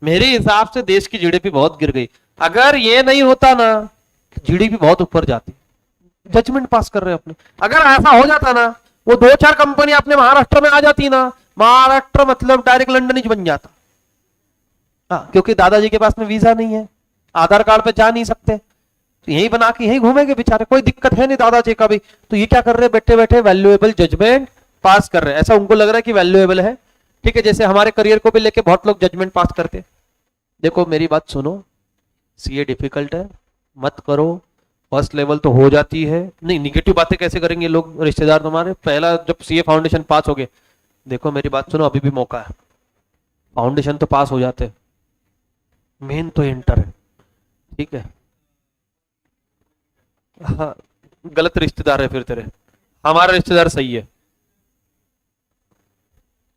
मेरे हिसाब से देश की जीडीपी बहुत गिर गई। अगर ये नहीं होता ना, जीडीपी बहुत ऊपर जाती। जजमेंट पास कर रहे हैं अपने। अगर ऐसा हो जाता ना, वो 2-4 कंपनी अपने महाराष्ट्र में आ जाती ना, महाराष्ट्र मतलब डायरेक्ट लंदन ही बन जाता। हाँ, क्योंकि दादाजी के पास में वीजा नहीं है, आधार कार्ड पे जा नहीं सकते, तो यही बना के यही घूमेंगे बेचारे, कोई दिक्कत है नहीं दादाजी का भी। तो ये क्या कर रहे हैं? बैठे बैठे वैल्यूएबल जजमेंट पास कर रहे हैं। ऐसा उनको लग रहा है कि वैल्यूएबल है, ठीक है। जैसे हमारे करियर को भी लेके बहुत लोग जजमेंट पास करते हैं। देखो मेरी बात सुनो, सीए डिफिकल्ट है, मत करो, फर्स्ट लेवल तो हो जाती है। नहीं, निगेटिव बातें कैसे करेंगे लोग, रिश्तेदार तुम्हारे। पहला जब सीए फाउंडेशन पास हो गए, देखो मेरी बात सुनो, अभी भी मौका है, फाउंडेशन तो पास हो जाते, मेन तो इंटर है, ठीक है। हाँ, गलत रिश्तेदार है फिर तेरे, हमारा रिश्तेदार सही है।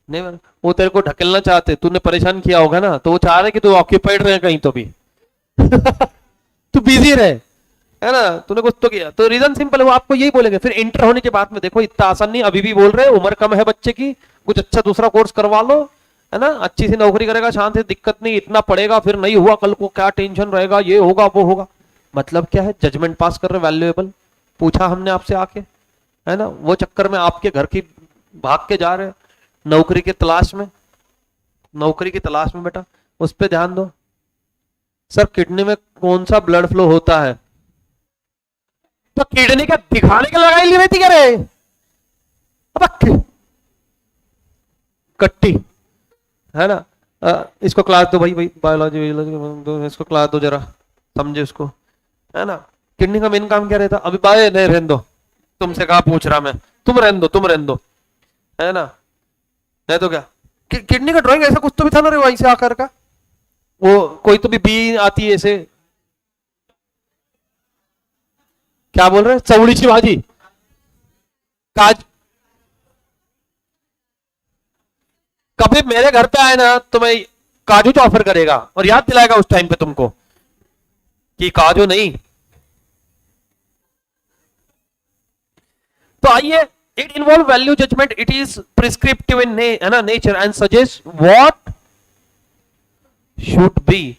नहीं, वो तेरे को ढकेलना चाहते, तूने परेशान किया होगा ना, तो वो चाह रहे कि तू ऑक्यूपाइड रहे कहीं तो भी तू बिजी रहे, है ना, तूने कुछ तो किया। तो रीजन सिंपल है, वो आपको यही बोलेंगे। फिर इंटर होने के बाद में देखो इतना आसान नहीं, अभी भी बोल रहे, उम्र कम है बच्चे की, कुछ अच्छा दूसरा कोर्स करवा लो, है ना, अच्छी सी नौकरी करेगा, शांत है, दिक्कत नहीं, इतना पढ़ेगा, फिर नहीं हुआ कल को क्या टेंशन रहेगा, ये होगा वो होगा। मतलब क्या है? जजमेंट पास कर रहे, वैल्यूएबल पूछा हमने आपसे आके, है ना, वो चक्कर में आपके घर की भाग के जा रहे नौकरी की तलाश में, नौकरी की तलाश में। बेटा उस पर ध्यान दो। सर किडनी में कौन सा ब्लड फ्लो होता है? तो किडनी का दिखाने के लगाई ली रहती क्या रे? अब कट्टी, है ना। इसको क्लास दो भाई, बायोलॉजी दो, इसको क्लास दो जरा, समझे उसको, है ना। किडनी का मेन काम क्या रहता? अभी बाय नहीं रहने दो, तुमसे कहा पूछ रहा मैं, तुम रहने दो, तुम रहने दो, है ना। नहीं तो क्या, किडनी का ड्राइंग ऐसा कुछ तो भी था ना रे, वहीं से आकर का, वो कोई तो भी बी आती है ऐसे, क्या बोल रहे हैं? चवळीची भाजी, काज, कभी मेरे घर पे आए ना तो मैं काजू तो ऑफर करेगा और याद दिलाएगा उस टाइम पे तुमको कि काजू नहीं। तो आइए, it involve value judgement, it is prescriptive in है ना nature and suggest what should be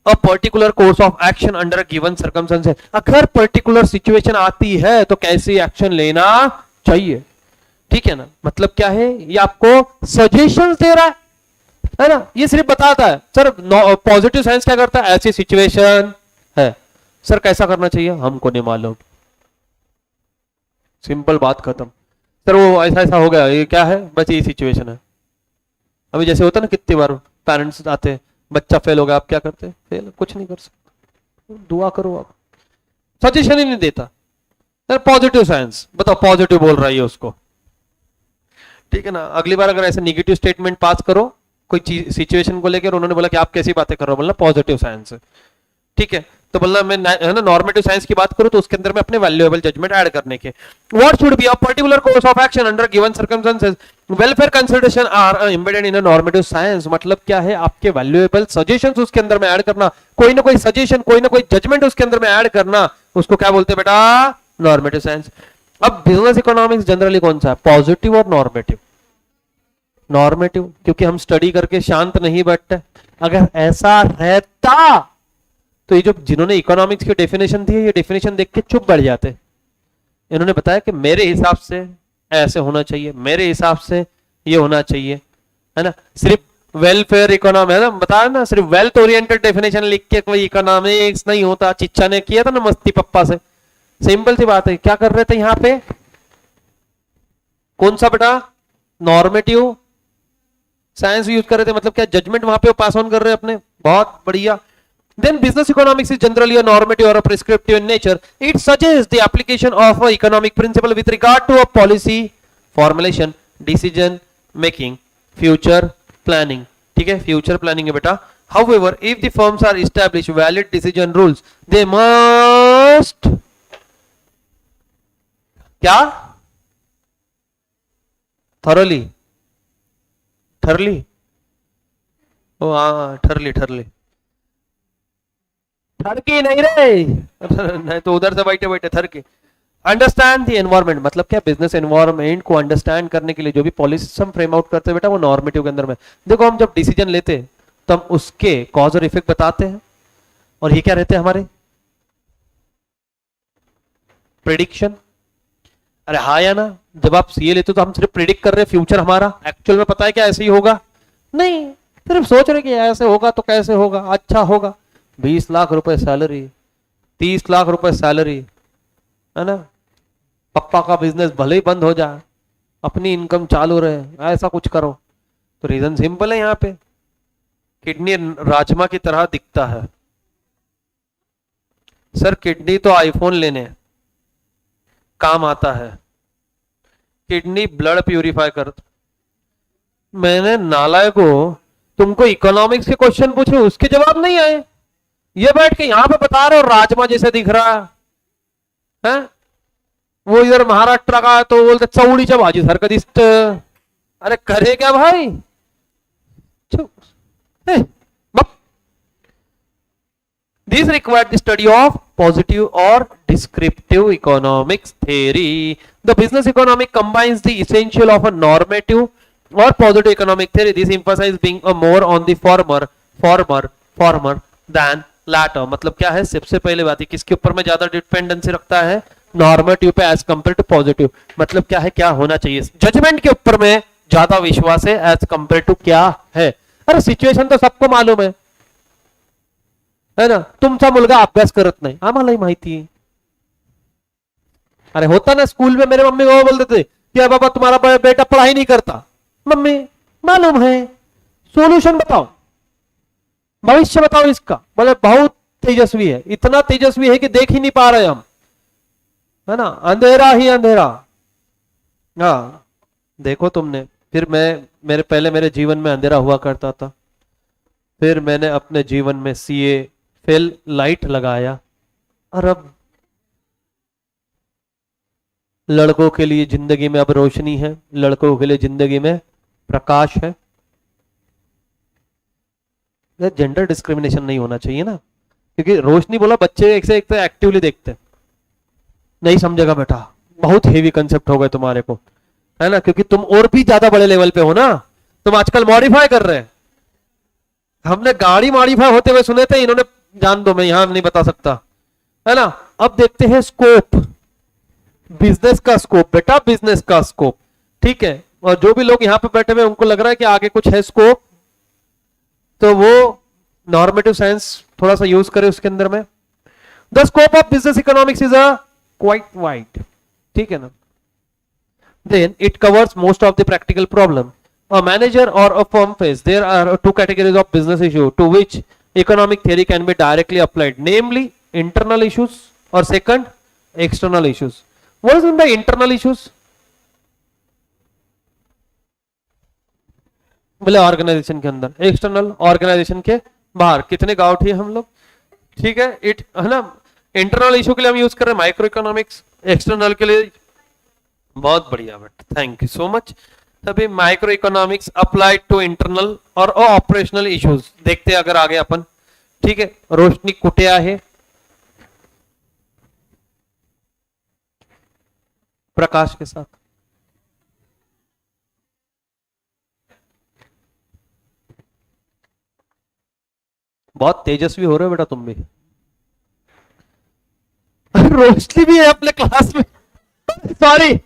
a particular course of action under given circumstances. अगर पर्टिकुलर सिचुएशन आती है तो कैसे एक्शन लेना चाहिए, ठीक है ना। मतलब क्या है, ये आपको सजेशंस दे रहा है ना, ये सिर्फ बताता है सर। पॉजिटिव साइंस क्या करता है, ऐसी सिचुएशन है सर कैसा करना चाहिए हमको नहीं मालूम, सिंपल बात खत्म। सर वो ऐसा ऐसा हो गया, ये क्या है, बस ये सिचुएशन है। अभी जैसे होता है ना, कितनी बार पेरेंट्स आते हैं, बच्चा फेल हो गया, आप क्या करते हैं, फेल कुछ नहीं कर सकते, दुआ करो, आप सजेशन ही नहीं देता। सर पॉजिटिव साइंस बताओ, पॉजिटिव बोल रहा है उसको, ठीक है ना। अगली बार अगर ऐसे निगेटिव स्टेटमेंट पास करो कोई चीज सिचुएशन को लेकर, उन्होंने बोला कि आप कैसी बातें कर रहे हो, बोलना पॉजिटिव साइंस है, ठीक है। तो बोलना मैं है ना नॉर्मेटिव साइंस की बात करूं तो उसके अंदर में अपने वैल्यूएबल जजमेंट ऐड करने के। What should be a particular course of action under given circumstances, welfare consideration are embedded in a normative science. मतलब क्या है, आपके वैल्यूएबल सजेशंस उसके अंदर में ऐड करना, कोई ना कोई सजेशन, कोई ना कोई जजमेंट उसके अंदर में ऐड करना, उसको क्या बोलते हैं बेटा, नॉर्मेटिव साइंस। अब बिजनेस इकोनॉमिक्स जनरली कौन सा है, पॉजिटिव और नॉर्मेटिव। नॉर्मेटिव क्योंकि हम स्टडी करके शांत नहीं बैठते, अगर ऐसा रहता तो ये जो जिन्होंने इकोनॉमिक्स की डेफिनेशन दी है, ये डेफिनेशन देख के चुप बैठ जाते। इन्होंने बताया कि मेरे हिसाब से ऐसे होना चाहिए, मेरे हिसाब से ये होना चाहिए, है ना। सिर्फ वेलफेयर इकोनॉमी है ना, बताया ना, सिर्फ वेल्थ ओरिएंटेड डेफिनेशन लिख के कोई इकोनॉमिक्स नहीं होता। चिच्चा ने किया था ना मस्ती पप्पा से, सिंपल सी बात है। क्या कर रहे थे यहां पे, कौन सा बेटा, नॉर्मेटिव साइंस यूज कर रहे थे, मतलब क्या जजमेंट वहां पे पास ऑन कर रहे हैं अपने, बहुत बढ़िया। Then business economics is generally a normative or a prescriptive in nature. It suggests the application of a economic principle with regard to a policy formulation, decision making, future planning. ठीक है, future planning है बेटा। However, if the firms are established valid decision rules, they must क्या, thoroughly, ओ हाँ ठरली थरकी नहीं रे नहीं तो उधर से बैठे बैठे थरकी। अंडरस्टैंड द एनवायरमेंट, मतलब क्या, बिजनेस एनवायरमेंट को अंडरस्टैंड करने के लिए जो भी पॉलिसी हम फ्रेम आउट करते हैं बेटा, वो नॉर्मेटिव के अंदर में। देखो हम जब डिसीजन लेते हैं तो हम उसके कॉज और इफेक्ट बताते हैं, और ये क्या रहते हैं हमारे प्रेडिक्शन। अरे हाँ या ना, जब आप सीए लेते हो तो हम सिर्फ प्रिडिक्ट कर रहे हैं फ्यूचर, हमारा एक्चुअल में पता है क्या ऐसे ही होगा नहीं, सिर्फ सोच रहे कि ऐसे होगा तो कैसे होगा, अच्छा होगा। 20 लाख रुपए सैलरी, 30 लाख रुपए सैलरी, है ना, पप्पा का बिजनेस भले ही बंद हो जाए, अपनी इनकम चालू रहे, ऐसा कुछ करो। तो रीजन सिंपल है, यहाँ पे किडनी राजमा की तरह दिखता है। सर किडनी तो आईफोन लेने काम आता है, किडनी ब्लड प्यूरिफाई कर। मैंने नालायक को तुमको इकोनॉमिक्स के क्वेश्चन पूछे, उसके जवाब नहीं आए, ये बैठ के यहां पे बता रहे हो राजमा जैसे दिख रहा है। वो इधर महाराष्ट्र का तो बोलते चवळीच्या भाजी सारखं दिसत। अरे करे क्या भाई, This required the study of positive or descriptive economics theory. The business economic combines the essential of a normative or positive economic theory. This emphasizes being a more on the former than latter. मतलब क्या है, सबसे पहले बात है किसके ऊपर में ज्यादा डिपेंडेंसी रखता है, नॉर्मेटिव पे एज कंपेयर टू पॉजिटिव। मतलब क्या है, क्या होना चाहिए, जजमेंट के ऊपर में ज्यादा विश्वास है एज कंपेयर टू क्या है। अरे सिच्युएशन तो सबको मालूम है ना, तुमचा मुलगा अभ्यास करत नाही आम्हालाही माहिती आहे। अरे होता ना स्कूल में, मेरे मम्मी वो बोलते थे कि बाबा तुम्हारा बेटा पढ़ाई नहीं करता, मम्मी मालूम है, सॉल्यूशन बताओ, भविष्य बताओ इसका। बोले बहुत तेजस्वी है, इतना तेजस्वी है कि देख ही नहीं पा रहे हम, है ना, अंधेरा ही अंधेरा। हाँ देखो तुमने, फिर मेरे जीवन में अंधेरा हुआ करता था, फिर मैंने अपने जीवन में सीए फेल लाइट लगाया, और अब लड़कों के लिए जिंदगी में अब रोशनी है, लड़कों के लिए जिंदगी में प्रकाश है। जेंडर डिस्क्रिमिनेशन नहीं होना चाहिए ना, क्योंकि रोशनी बोला बच्चे एक से एक तो एक्टिवली देखते हैं। नहीं समझेगा बेटा, बहुत हेवी कंसेप्ट हो गए तुम्हारे को, है ना, क्योंकि तुम और भी ज्यादा बड़े लेवल पे हो ना। तुम आजकल मॉडिफाई कर रहे हैं, हमने गाड़ी मॉडिफाई होते हुए सुने थे, इन्होंने जान दो मैं यहां नहीं बता सकता, है ना। अब देखते हैं स्कोप, बिजनेस का स्कोप बेटा, बिजनेस का स्कोप, ठीक है। और जो भी लोग यहां पे बैठे हुए उनको लग रहा है कि आगे कुछ है स्कोप, तो वो नॉर्मेटिव साइंस थोड़ा सा यूज करे उसके अंदर में। The scope of business economics is a quite wide, ठीक है ना। Then it covers most of the practical problem a manager or a firm face. There are two categories of business issue to which economic theory can be directly applied, namely internal issues or second external issues. What is in the internal issues? बोले organisation के अंदर, external organisation के बाहर। कितने गांव थे हम लोग, ठीक है। इट है ना, इंटरनल इशू के लिए हम यूज कर रहे हैं माइक्रो इकोनॉमिक्स, एक्सटर्नल के लिए बहुत बढ़िया but thank you so much. तभी micro economics applied to internal और ऑपरेशनल इश्यूज देखते हैं अगर आगे अपन, ठीक है। रोशनी कुटिया है प्रकाश के साथ। बहुत तेजस्वी हो रहे हो बेटा तुम भी। रोशनी भी है अपने क्लास में, सॉरी।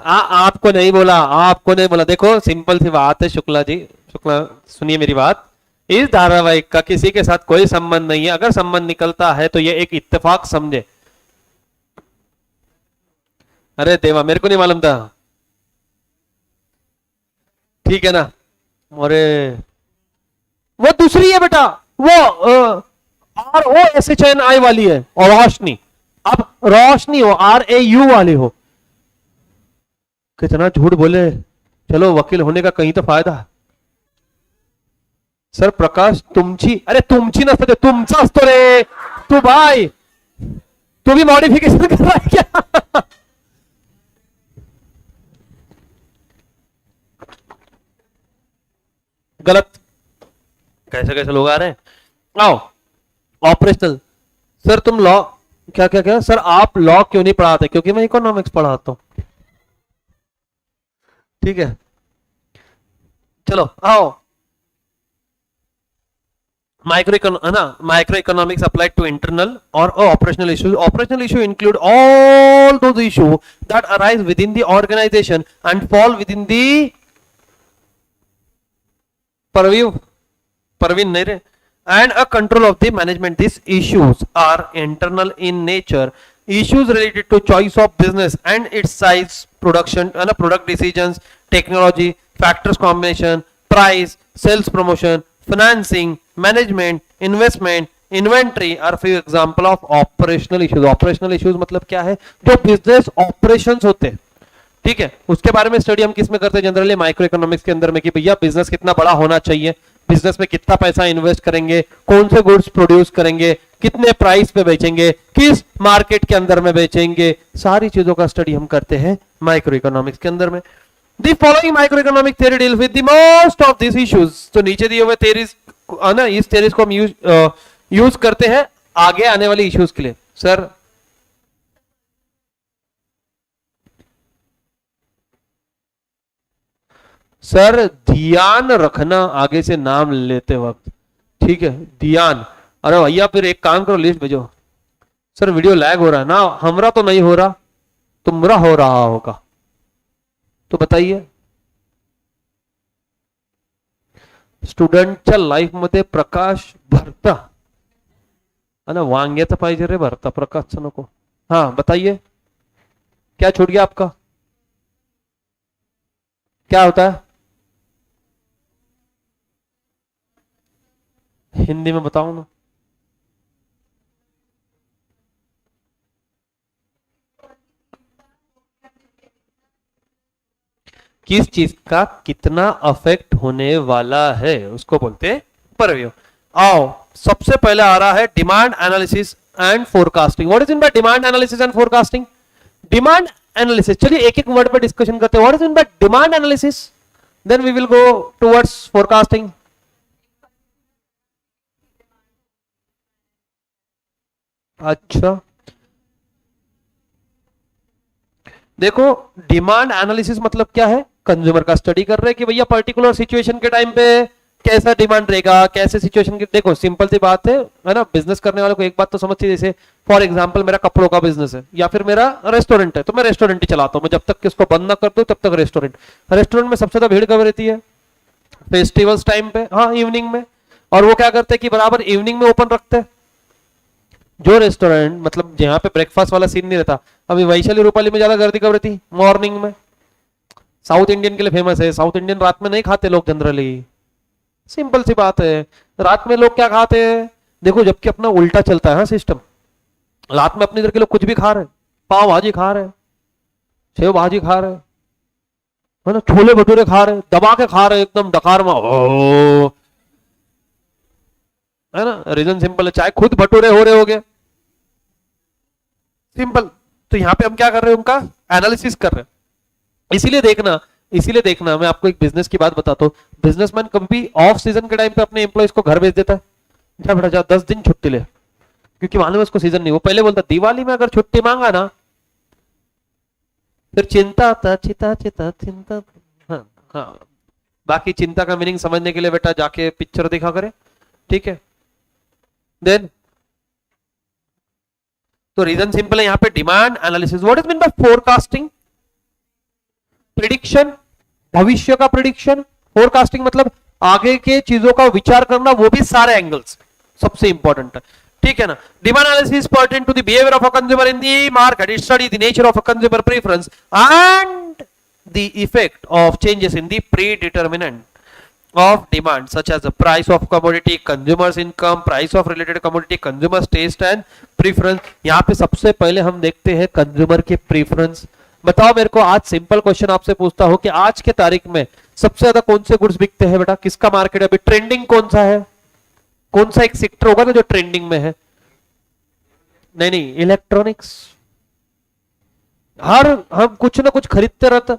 आपको नहीं बोला, आपको नहीं बोला। देखो सिंपल सी बात है शुक्ला जी, शुक्ला सुनिए मेरी बात। इस धारावाहिक का किसी के साथ कोई संबंध नहीं है, अगर संबंध निकलता है तो ये एक इत्तेफाक समझे। अरे देवा, मेरे को नहीं मालूम था, ठीक है ना। अरे वो दूसरी है बेटा, वो ROSHNI वाली है, और रोशनी। अब रोशनी हो, RAU वाली हो। कितना झूठ बोले, चलो वकील होने का कहीं तो फायदा है। सर प्रकाश तुमची, अरे तुमची नसतं ते तुमचं असतो रे। तू भाई तू भी मॉडिफिकेशन कर रहा है क्या? गलत, कैसे कैसे लोग आ रहे हैं। आओ ऑपरेशनल। सर तुम लॉ, क्या क्या क्या सर आप लॉ क्यों नहीं पढ़ाते? क्योंकि मैं इकोनॉमिक्स पढ़ाता हूं, ठीक है। चलो आओ, micro economics applied to internal और operational issues. Operational issue include all those issue that arise within the organisation and fall within the purview नहीं रे, and a control of the management. These issues are internal in nature. Issues related to choice of business and its size, production and product decisions, technology, factors combination, price, sales promotion, financing, management, investment, inventory are few example of operational issues. Operational issues मतलब क्या है? जो business operations होते हैं, ठीक है, उसके बारे में स्टडी हम किस में करते हैं जनरली? माइक्रो इकोनॉमिक्स के अंदर में, कि भैया बिजनेस कितना बड़ा होना चाहिए, बिजनेस में कितना पैसा इन्वेस्ट करेंगे, कौन से गुड्स प्रोड्यूस करेंगे, कितने प्राइस पे बेचेंगे, किस मार्केट के अंदर में बेचेंगे, सारी चीजों का स्टडी हम करते हैं माइक्रो इकोनॉमिक्स के अंदर में। The following micro economic theory deal with the most of this issues. तो नीचे दिए हुए थ्योरीज ना, इस थ्योरीज को हम यूज करते हैं आगे आने वाली इश्यूज के लिए। सर सर ध्यान रखना आगे से नाम लेते वक्त, ठीक है, ध्यान। अरे भैया फिर एक काम करो, लिस्ट भेजो। सर वीडियो लैग हो रहा है ना, हमरा तो नहीं हो रहा, तुमरा हो रहा होगा, तो बताइए। स्टुडंटच्या लाईफ मध्ये प्रकाश भरता ना, वांग्याचं पाहिजे रे भरता, प्रकाशचं नको। हाँ बताइए, क्या छूट गया आपका? क्या होता है? हिंदी में बताओ ना। किस चीज का कितना अफेक्ट होने वाला है उसको बोलते हैं परव्यू। आओ सबसे पहले आ रहा है demand analysis and forecasting. What is in by demand analysis and forecasting? Demand analysis, चलिए एक एक वर्ड पर डिस्कशन करते हैं। What is in by demand analysis, then we will go towards forecasting. अच्छा देखो, डिमांड एनालिसिस मतलब क्या है? कंज्यूमर का स्टडी कर रहे हैं कि भैया पर्टिकुलर सिचुएशन के टाइम पे कैसा डिमांड रहेगा, कैसे सिचुएशन की। देखो सिंपल सी बात है ना, बिजनेस करने वाले को एक बात तो समझती है, जैसे फॉर एग्जांपल मेरा कपड़ों का बिजनेस है या फिर मेरा रेस्टोरेंट है, तो मैं रेस्टोरेंट ही चलाता हूं। मैं जब तक कि उसको बंद ना कर दूं तब तक रेस्टोरेंट में सबसे ज्यादा भीड़ कब रहती है? फेस्टिवल्स टाइम पे, हाँ इवनिंग में। और वो क्या करते हैं कि बराबर इवनिंग में ओपन रखते हैं। जो रेस्टोरेंट मतलब जहां पे ब्रेकफास्ट वाला सीन नहीं रहता, अभी वैशाली रूपाली में ज्यादा गर्दी कब रहती? मॉर्निंग में। साउथ इंडियन के लिए फेमस है, साउथ इंडियन रात में नहीं खाते लोग जनरली, सिंपल सी बात है। रात में लोग क्या खाते हैं? देखो जबकि अपना उल्टा चलता है हाँ सिस्टम। रात में अपने इधर के लोग कुछ भी खा रहे, पाव भाजी खा रहे, सेव भाजी खा रहे, है ना, छोले भटूरे खा रहे, दबा के खा रहे एकदम डकार में, ओ है ना। रीजन सिंपल है, चाहे खुद भटूरे हो रहे होगे, सिंपल। तो यहां पे हम क्या कर रहे हैं? उनका एनालिसिस कर रहे हैं। इसीलिए देखना मैं आपको एक बिजनेस की बात बताता हूँ। बिजनेसमैन कभी ऑफ सीजन के टाइम पे अपने एम्प्लॉइज को घर भेज देता है, जा बेटा जा 10 दिन छुट्टी ले, क्योंकि मालूम है उसको सीजन नहीं। वो पहले बोलता दिवाली में अगर छुट्टी मांगा ना, फिर चिंता था, चिंता। हाँ हाँ, बाकी चिंता का मीनिंग समझने के लिए बेटा जाके पिक्चर देखा करे, ठीक है। देन तो रीजन सिंपल है यहाँ पे, demand analysis. What is mean bye forecasting? Prediction, भविष्य का प्रिडिक्शन। फोरकास्टिंग मतलब आगे के चीजों का विचार करना, वो भी सारे एंगल्स, सबसे इंपॉर्टेंट है, ठीक है ना। Demand analysis pertain to the behaviour of a consumer in the market, it study the nature of a consumer preference and the effect of changes in the pre determinant of demand such as the price of commodity, consumers income, price of related commodity, consumers taste and preference। यहाँ पे सबसे पहले हम देखते हैं consumer के preference. बताओ मेरे को, आज सिंपल क्वेश्चन आपसे पूछता हूं कि आज के तारीख में सबसे ज्यादा कौन से गुड्स बिकते हैं बेटा? किसका मार्केट है अभी? ट्रेंडिंग कौन सा है? कौन सा एक सेक्टर होगा ना जो ट्रेंडिंग में है? नहीं, इलेक्ट्रॉनिक्स। हर हम कुछ ना कुछ खरीदते रहते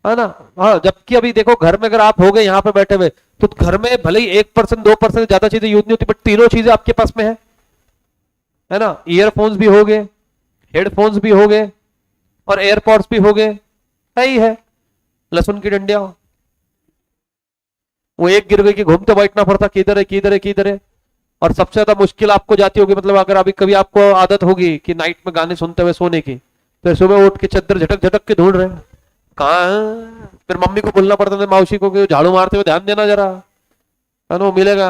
है ना। हाँ, जबकि अभी देखो घर में अगर आप हो गए यहाँ पे बैठे हुए, तो घर में भले ही 1% 2% ज्यादा चीजें यूज नहीं होती, बट तीनों चीजें आपके पास में है ना। ईयरफोन्स भी हो गए, हेडफोन्स भी हो गए और एयरपॉड्स भी हो गए, सही है। लहसुन की डंडिया, वो एक गिर गई कि घूमते बैठना पड़ता, किधर है किधर है किधर है। और सबसे ज्यादा मुश्किल आपको जाती होगी, मतलब अगर अभी कभी आपको आदत होगी कि नाइट में गाने सुनते हुए सोने की, फिर सुबह उठ के चद्दर झटक झटक के ढूंढ रहे, कहाँ? फिर मम्मी को बोलना पड़ता था, मौसी को, कि झाड़ू मारते हुए ध्यान देना जरा, है ना, वो मिलेगा।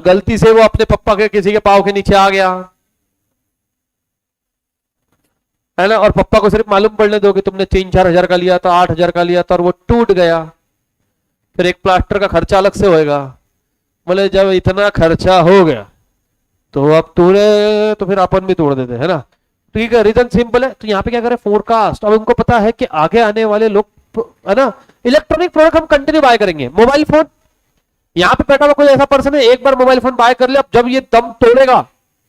गलती से वो अपने पप्पा के किसी के पाँव के नीचे आ गया, है ना, और पप्पा को सिर्फ मालूम पड़ने दो कि तुमने 3-4 हजार का लिया था, 8 हजार का लिया था, और वो टूट गया, फिर एक प्लास्टर का खर्चा अलग से होएगा। बोले जब इतना खर्चा हो गया तो अब तूने, तो फिर अपन भी तोड़ देते, है ना। ठीक है, रीजन सिंपल है। तो यहाँ पे क्या करें? फोरकास्ट। अब उनको पता है कि आगे आने वाले लोग, है ना, इलेक्ट्रॉनिक प्रोडक्ट हम कंटिन्यू बाय करेंगे। मोबाइल फोन, यहाँ पे बैठा हुआ कोई ऐसा पर्सन है, एक बार मोबाइल फोन बाय कर ले, अब जब ये दम तोड़ेगा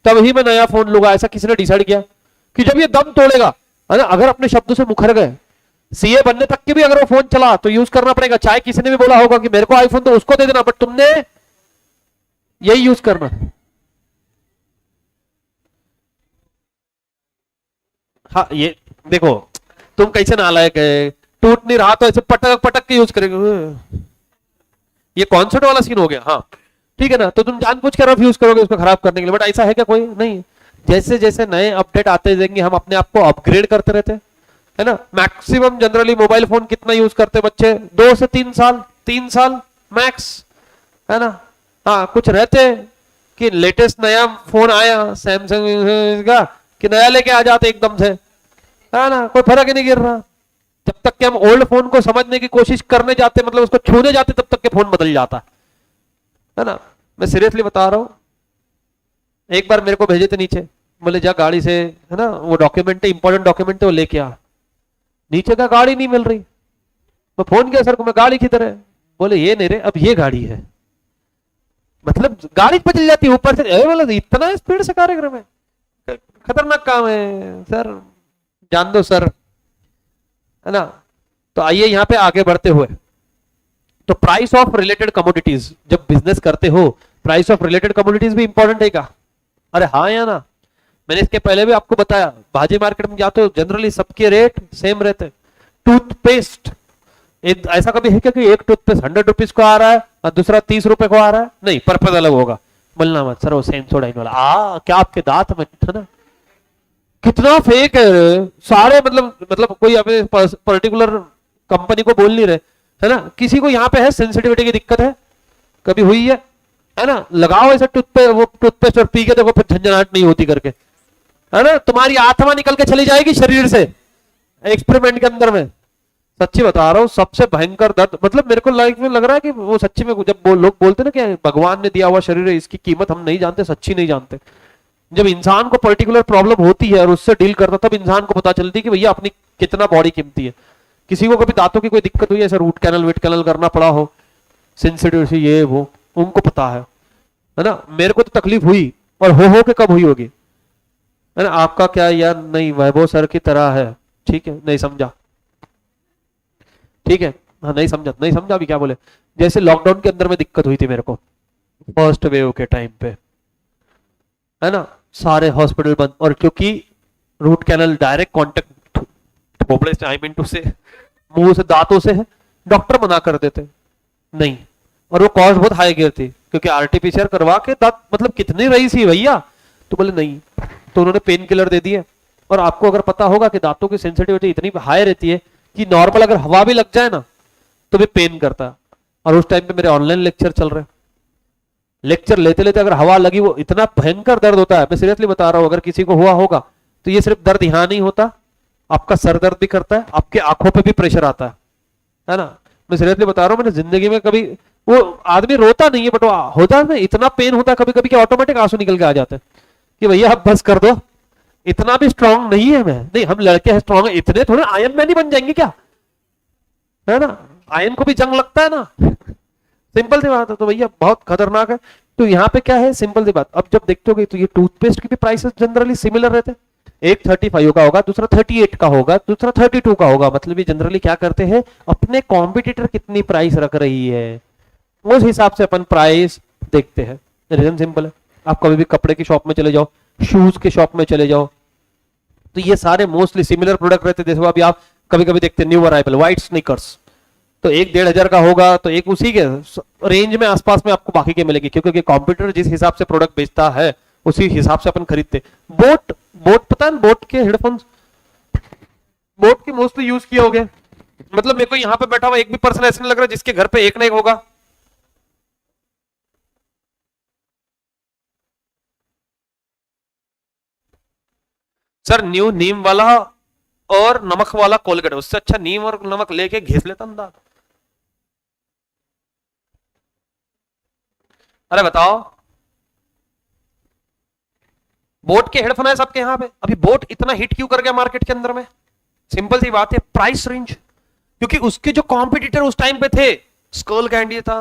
तब ही मैं नया फोन लूंगा, ऐसा किसी ने डिसाइड किया कि जब ये दम तोड़ेगा, है ना। अगर अपने शब्दों से मुखर गए, सीए बनने तक के भी अगर वो फोन चला तो यूज करना पड़ेगा। चाहे किसी ने भी बोला होगा कि मेरे को आईफोन तो उसको दे देना, बट तुमने यही यूज करना। हाँ, ये देखो तुम कैसे नालायक है, टूट नहीं रहा तो ऐसे पटक पटक के यूज करेंगे, ये कॉन्सर्ट वाला सीन हो गया। हाँ ठीक है ना, तो तुम जानबूझ कर रफ यूज करोगे उसको खराब करने के लिए, बट ऐसा है क्या? कोई नहीं। जैसे जैसे नए अपडेट आते जाएंगे हम अपने आप को अपग्रेड करते रहते हैं, है ना। मैक्सिमम जनरली मोबाइल फोन कितना यूज करते बच्चे? 2 से 3 साल, 3 साल मैक्स, है ना। हाँ, कुछ रहते कि लेटेस्ट नया फोन आया सैमसंग का, कि नया लेके आ जाते एकदम से, है ना, कोई फर्क ही नहीं गिर रहा। जब तक कि हम ओल्ड फोन को समझने की कोशिश करने जाते, मतलब उसको छूने जाते, तब तक के फोन बदल जाता है ना। मैं सीरियसली बता रहा हूं। एक बार मेरे को भेजे थे नीचे, बोले जा गाड़ी से, है ना, वो डॉक्यूमेंट है, इंपॉर्टेंट डॉक्यूमेंट है, वो लेके आ। नीचे का गाड़ी नहीं मिल रही, मैं फोन किया सर को, मैं गाड़ी किधर है? बोले ये नहीं रे, अब ये गाड़ी है। मतलब गाड़ी पे चल जाती है ऊपर से, मतलब इतना स्पीड से कार्यक्रम है, खतरनाक काम है सर, जान दो सर, है ना। तो आइए यहाँ पे आगे बढ़ते हुए, तो प्राइस ऑफ रिलेटेड कमोडिटीज, जब बिजनेस करते हो प्राइस ऑफ रिलेटेड कमोडिटीज भी इंपॉर्टेंट है क्या? अरे हाँ या ना? मैंने इसके पहले भी आपको बताया, भाजी मार्केट में जाते हो जनरली सबके रेट सेम रहते हैं। टूथपेस्ट, ऐसा कभी है क्या कि एक टूथपेस्ट 100 रुपीज को आ रहा है और दूसरा 30 रुपए को आ रहा है? नहीं, पर्पज अलग होगा। बोलना मत सर वो सेंसोडाइन वाला, क्या आपके दांत में था ना, कितना फेक है सारे, मतलब कोई अपने पर्टिकुलर कंपनी को बोल नहीं रहे, है ना। किसी को यहाँ पे है सेंसिटिविटी की दिक्कत है, कभी हुई है ना, लगाओ ऐसे टूथपेस्ट और पी के देखो फिर झंझनाहट नहीं होती करके, है ना। तुम्हारी आत्मा निकल के चली जाएगी शरीर से एक्सपेरिमेंट के अंदर में, सच्ची बता रहा हूँ। सबसे भयंकर दर्द, मतलब मेरे को लाइफ में लग रहा है कि वो सच्ची में, जब लोग बोलते ना कि भगवान ने दिया हुआ शरीर है, इसकी कीमत हम नहीं जानते, सच्ची नहीं जानते। जब इंसान को पर्टिकुलर प्रॉब्लम होती है और उससे डील करता, तब इंसान को पता चलती है कि भैया अपनी कितना बॉडी कीमती है। किसी को कभी दांतों की कोई दिक्कत हुई है, ऐसा रूट कैनल वेट कैनल करना पड़ा हो, सेंसिटिव ये वो, उनको पता है ना। मेरे को तो तकलीफ हुई, और हो के कब हुई होगी, है ना। आपका क्या यार, नहीं वैभव सर की तरह है, ठीक है, नहीं समझा, ठीक है, हाँ नहीं समझा, नहीं समझा अभी क्या बोले। जैसे लॉकडाउन के अंदर में दिक्कत हुई थी मेरे को, फर्स्ट वेव के टाइम पे, है ना, सारे हॉस्पिटल बंद, और क्योंकि रूट कैनल डायरेक्ट कॉन्टेक्ट थोपड़े से, आई मीन टू से, मुंह से दांतों से है, डॉक्टर मना कर देते नहीं, और वो कॉस्ट बहुत हाई गिर थी, क्योंकि आरटीपीसीआर करवा के दांत मतलब कितनी रही थी भैया, तो बोले नहीं, तो उन्होंने पेन किलर दे दिए। और आपको अगर पता होगा कि दांतों की सेंसिटिविटी इतनी हाई रहती है कि नॉर्मल अगर हवा भी लग जाए ना तो भी पेन करता है। और उस टाइम पे मेरे ऑनलाइन लेक्चर चल रहे, लेक्चर लेते लेते अगर हवा लगी, वो इतना भयंकर दर्द होता है, मैं सीरियसली बता रहा हूं, अगर किसी को हुआ होगा तो ये सिर्फ दर्द यहां नहीं होता, आपका सर दर्द भी करता है, आपके आंखों पे भी प्रेशर आता है ना। मैं सीरियसली बता रहा हूं, मैंने जिंदगी में कभी, वो आदमी रोता नहीं है बट होता है ना, इतना पेन होता है कभी कभी कि ऑटोमेटिक आंसू निकल के आ जाते हैं कि भैया अब बस कर दो, इतना भी स्ट्रांग नहीं है मैं, नहीं हम लड़के हैं स्ट्रांग है, इतने थोड़े आयरन मैन ही बन जाएंगे क्या, है ना। आयरन को भी जंग लगता है ना, सिंपल सी बात है। तो भैया बहुत खतरनाक है। तो यहाँ पे क्या है, सिंपल सी बात, अब जब देखते हो तो ये टूथपेस्ट के भी प्राइसेस जनरली सिमिलर रहते हैं, एक 35 का होगा, दूसरा 38 का होगा, दूसरा 32 का होगा। मतलब ये जनरली क्या करते हैं, अपने कॉम्पिटिटर कितनी प्राइस रख रही है उस हिसाब से अपन प्राइस देखते हैं। रीजन सिंपल है, आप कभी भी कपड़े की शॉप में चले जाओ, शूज के शॉप में चले जाओ, तो ये सारे मोस्टली सिमिलर प्रोडक्ट रहते हैं। जैसे अभी आप कभी कभी देखते हैं न्यू अराइवल व्हाइट स्नीकर्स, तो 1-1.5 का होगा, तो एक उसी के रेंज में आसपास में आपको बाकी के मिलेगी, क्योंकि कंप्यूटर जिस हिसाब से प्रोडक्ट बेचता है उसी हिसाब से अपन खरीदते। बोट बोट पता है, बोट के हेडफोन्स, बोट के मोस्टली यूज किए होंगे। मतलब मेरे को यहाँ पे बैठा हुआ एक भी पर्सन ऐसा नहीं लग रहा जिसके घर पे एक ना एक होगा। सर न्यू नीम वाला और नमक वाला कोलगेट, उससे अच्छा नीम और नमक लेके घिस लेता दांत। अरे बताओ, बोट के हेडफोन है सबके यहाँ पे। अभी बोट इतना हिट क्यों कर गया मार्केट के अंदर में? सिंपल सी बात है, प्राइस रेंज। क्योंकि उसके जो कॉम्पिटिटर उस टाइम पे थे, स्कर्ल कैंडी था,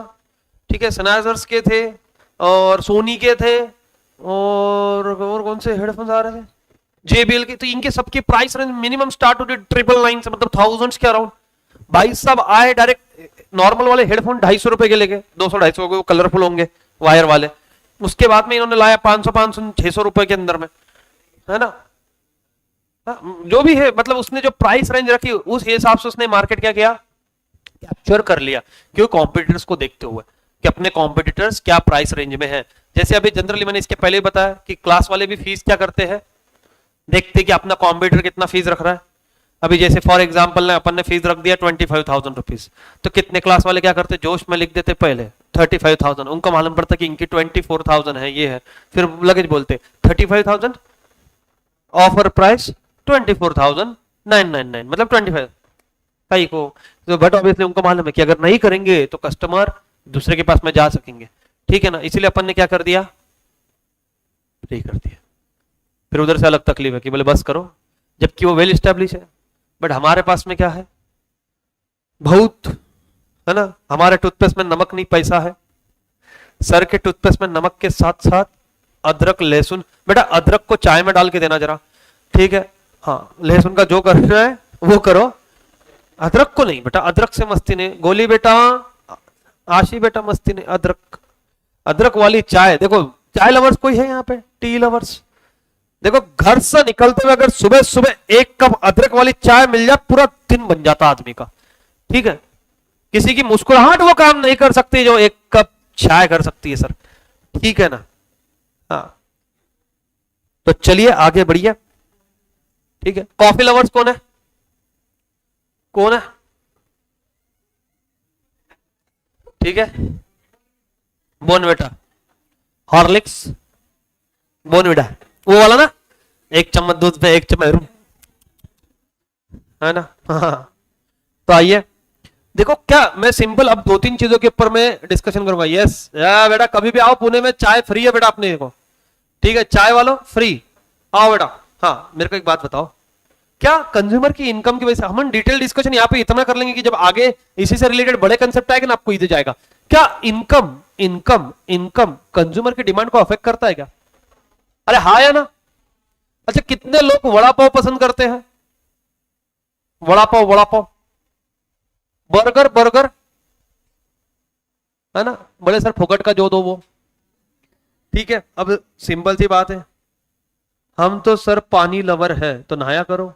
ठीक है, सनाइजर्स के थे, और सोनी के थे, और कौन से हेडफोन्स आ रहे थे, JBL के। तो इनके सबके प्राइस रेंज मिनिमम स्टार्ट होती है 999 से, मतलब थाउजेंड्स के अराउंड। भाई साहब आए डायरेक्ट नॉर्मल वाले हेडफोन 250 रुपए के लेके, 200-250 के, कलरफुल होंगे वायर वाले। उसके बाद में इन्होंने लाया 500-600 रुपए के अंदर में, है ना। जो भी है, मतलब उसने जो प्राइस रेंज रखी उस हिसाब से उसने मार्केट क्या किया, कैप्चर कर लिया। क्यों? कॉम्पिटिटर्स को देखते हुए कि अपने कॉम्पिटिटर्स क्या प्राइस रेंज में है। जैसे अभी जनरली मैंने इसके पहले बताया कि क्लास वाले भी फीस क्या करते हैं, देखते कि अपना कॉम्पिटिटर कितना फीस रख रहा है। अभी जैसे फॉर एग्जांपल ने अपन ने फीस रख दिया 25,000 रुपीज, तो कितने क्लास वाले क्या करते, जोश में लिख देते पहले 35,000। उनको मालूम पड़ता कि इनकी 24,000 है, ये है, फिर लगेज बोलते 35,000 ऑफर प्राइस 24,999, मतलब 25 कई को। तो बट ऑब्वियसली उनको मालूम है कि अगर नहीं करेंगे तो कस्टमर दूसरे के पास में जा सकेंगे, ठीक है ना। इसीलिए अपन ने क्या कर दिया, फ्री कर दिया। फिर उधर से अलग तकलीफ है कि बोले बस करो, जबकि वो वेल स्टैब्लिश है। बट हमारे पास में क्या है, बहुत, है ना, हमारे टूथपेस्ट में नमक नहीं पैसा है, सर के टूथपेस्ट में नमक के साथ साथ अदरक लहसुन, बेटा अदरक को चाय में डाल के देना जरा, ठीक है। हाँ लहसुन का जो करना है वो करो, अदरक को नहीं बेटा, अदरक से मस्ती नहीं। गोली बेटा, आशी बेटा मस्ती नहीं, अदरक, अदरक वाली चाय। देखो चाय लवर्स कोई है यहाँ पे, टी लवर्स? देखो घर से निकलते हुए अगर सुबह सुबह एक कप अदरक वाली चाय मिल जाए, पूरा दिन बन जाता आदमी का, ठीक है। किसी की मुस्कुराहट वो काम नहीं कर सकती जो एक कप चाय कर सकती है सर, ठीक है ना। हाँ तो चलिए आगे बढ़िए, ठीक है। कॉफी लवर्स कौन है, कौन है, ठीक है। बोर्नविटा, हॉर्लिक्स, बोर्नविटा वो वाला ना, एक चम्मच दूध पे एक चम्मच रूम, है ना। हाँ तो आइए देखो, क्या मैं सिंपल अब दो तीन चीजों के ऊपर मैं डिस्कशन करूंगा। यस बेटा कभी भी आओ, पुणे में चाय फ्री है बेटा अपने को, ठीक है। चाय वालों फ्री, आओ बेटा। हाँ मेरे को एक बात बताओ, क्या कंज्यूमर की इनकम की वजह से, हम डिटेल डिस्कशन यहाँ पे इतना कर लेंगे कि जब आगे इसी से रिलेटेड बड़े कंसेप्ट आएगा ना आपको इधर जाएगा। क्या इनकम इनकम इनकम कंज्यूमर की डिमांड को अफेक्ट करता है क्या? अरे हाँ या ना? अच्छा कितने लोग वड़ा पाव पसंद करते हैं? वड़ा पाव, वड़ा पाव, बर्गर, बर्गर, है ना। बड़े सर फोकट का जो दो वो, ठीक है। अब सिंपल सी बात है, हम तो सर पानी लवर है तो नहाया करो।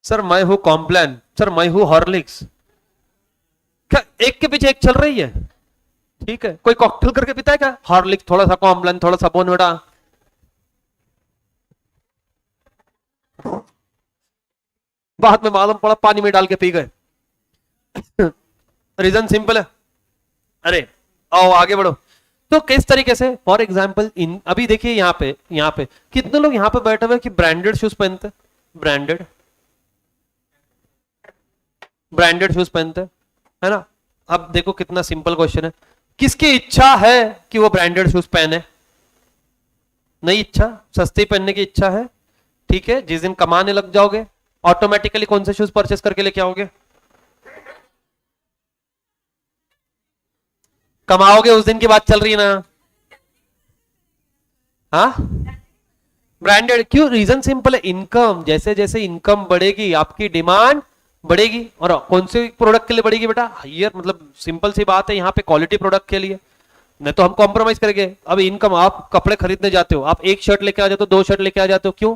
सर मैं हूं कॉम्प्लान, सर मैं हूं हॉर्लिक्स, क्या एक के पीछे एक चल रही है? ठीक है, कोई कॉकटेल करके पीता है क्या? हॉर्लिक्स, थोड़ा सा कॉम्प्लान, थोड़ा सा बोर्नविटा। बाद में मालूम पड़ा पानी में डाल के पी गए। रीजन सिंपल है। अरे आओ आगे बढ़ो। तो किस तरीके से, फॉर एग्जाम्पल इन अभी देखिए यहाँ पे कितने लोग यहाँ पे बैठे हुए कि ब्रांडेड शूज पहनते, ब्रांडेड ब्रांडेड शूज पहनते, है ना। अब देखो कितना सिंपल क्वेश्चन है, किसकी इच्छा है कि वो ब्रांडेड शूज पहने? नहीं इच्छा, सस्ती पहनने की इच्छा है, ठीक है। जिस दिन कमाने लग जाओगे ऑटोमेटिकली कौन से शूज परचेस करके लेके आओगे? कमाओगे उस दिन की बात चल रही है ना। हाँ ब्रांडेड क्यों? रीजन सिंपल है, इनकम। जैसे जैसे इनकम बढ़ेगी आपकी डिमांड बढ़ेगी। और कौन से प्रोडक्ट के लिए बढ़ेगी बेटा? हायर, मतलब सिंपल सी बात है, यहाँ पे क्वालिटी प्रोडक्ट के लिए। नहीं तो हम कॉम्प्रोमाइज करेंगे। अब इनकम, आप कपड़े खरीदने जाते हो, आप एक शर्ट लेके आ जाते हो, दो शर्ट लेके आ जाते हो, क्यों?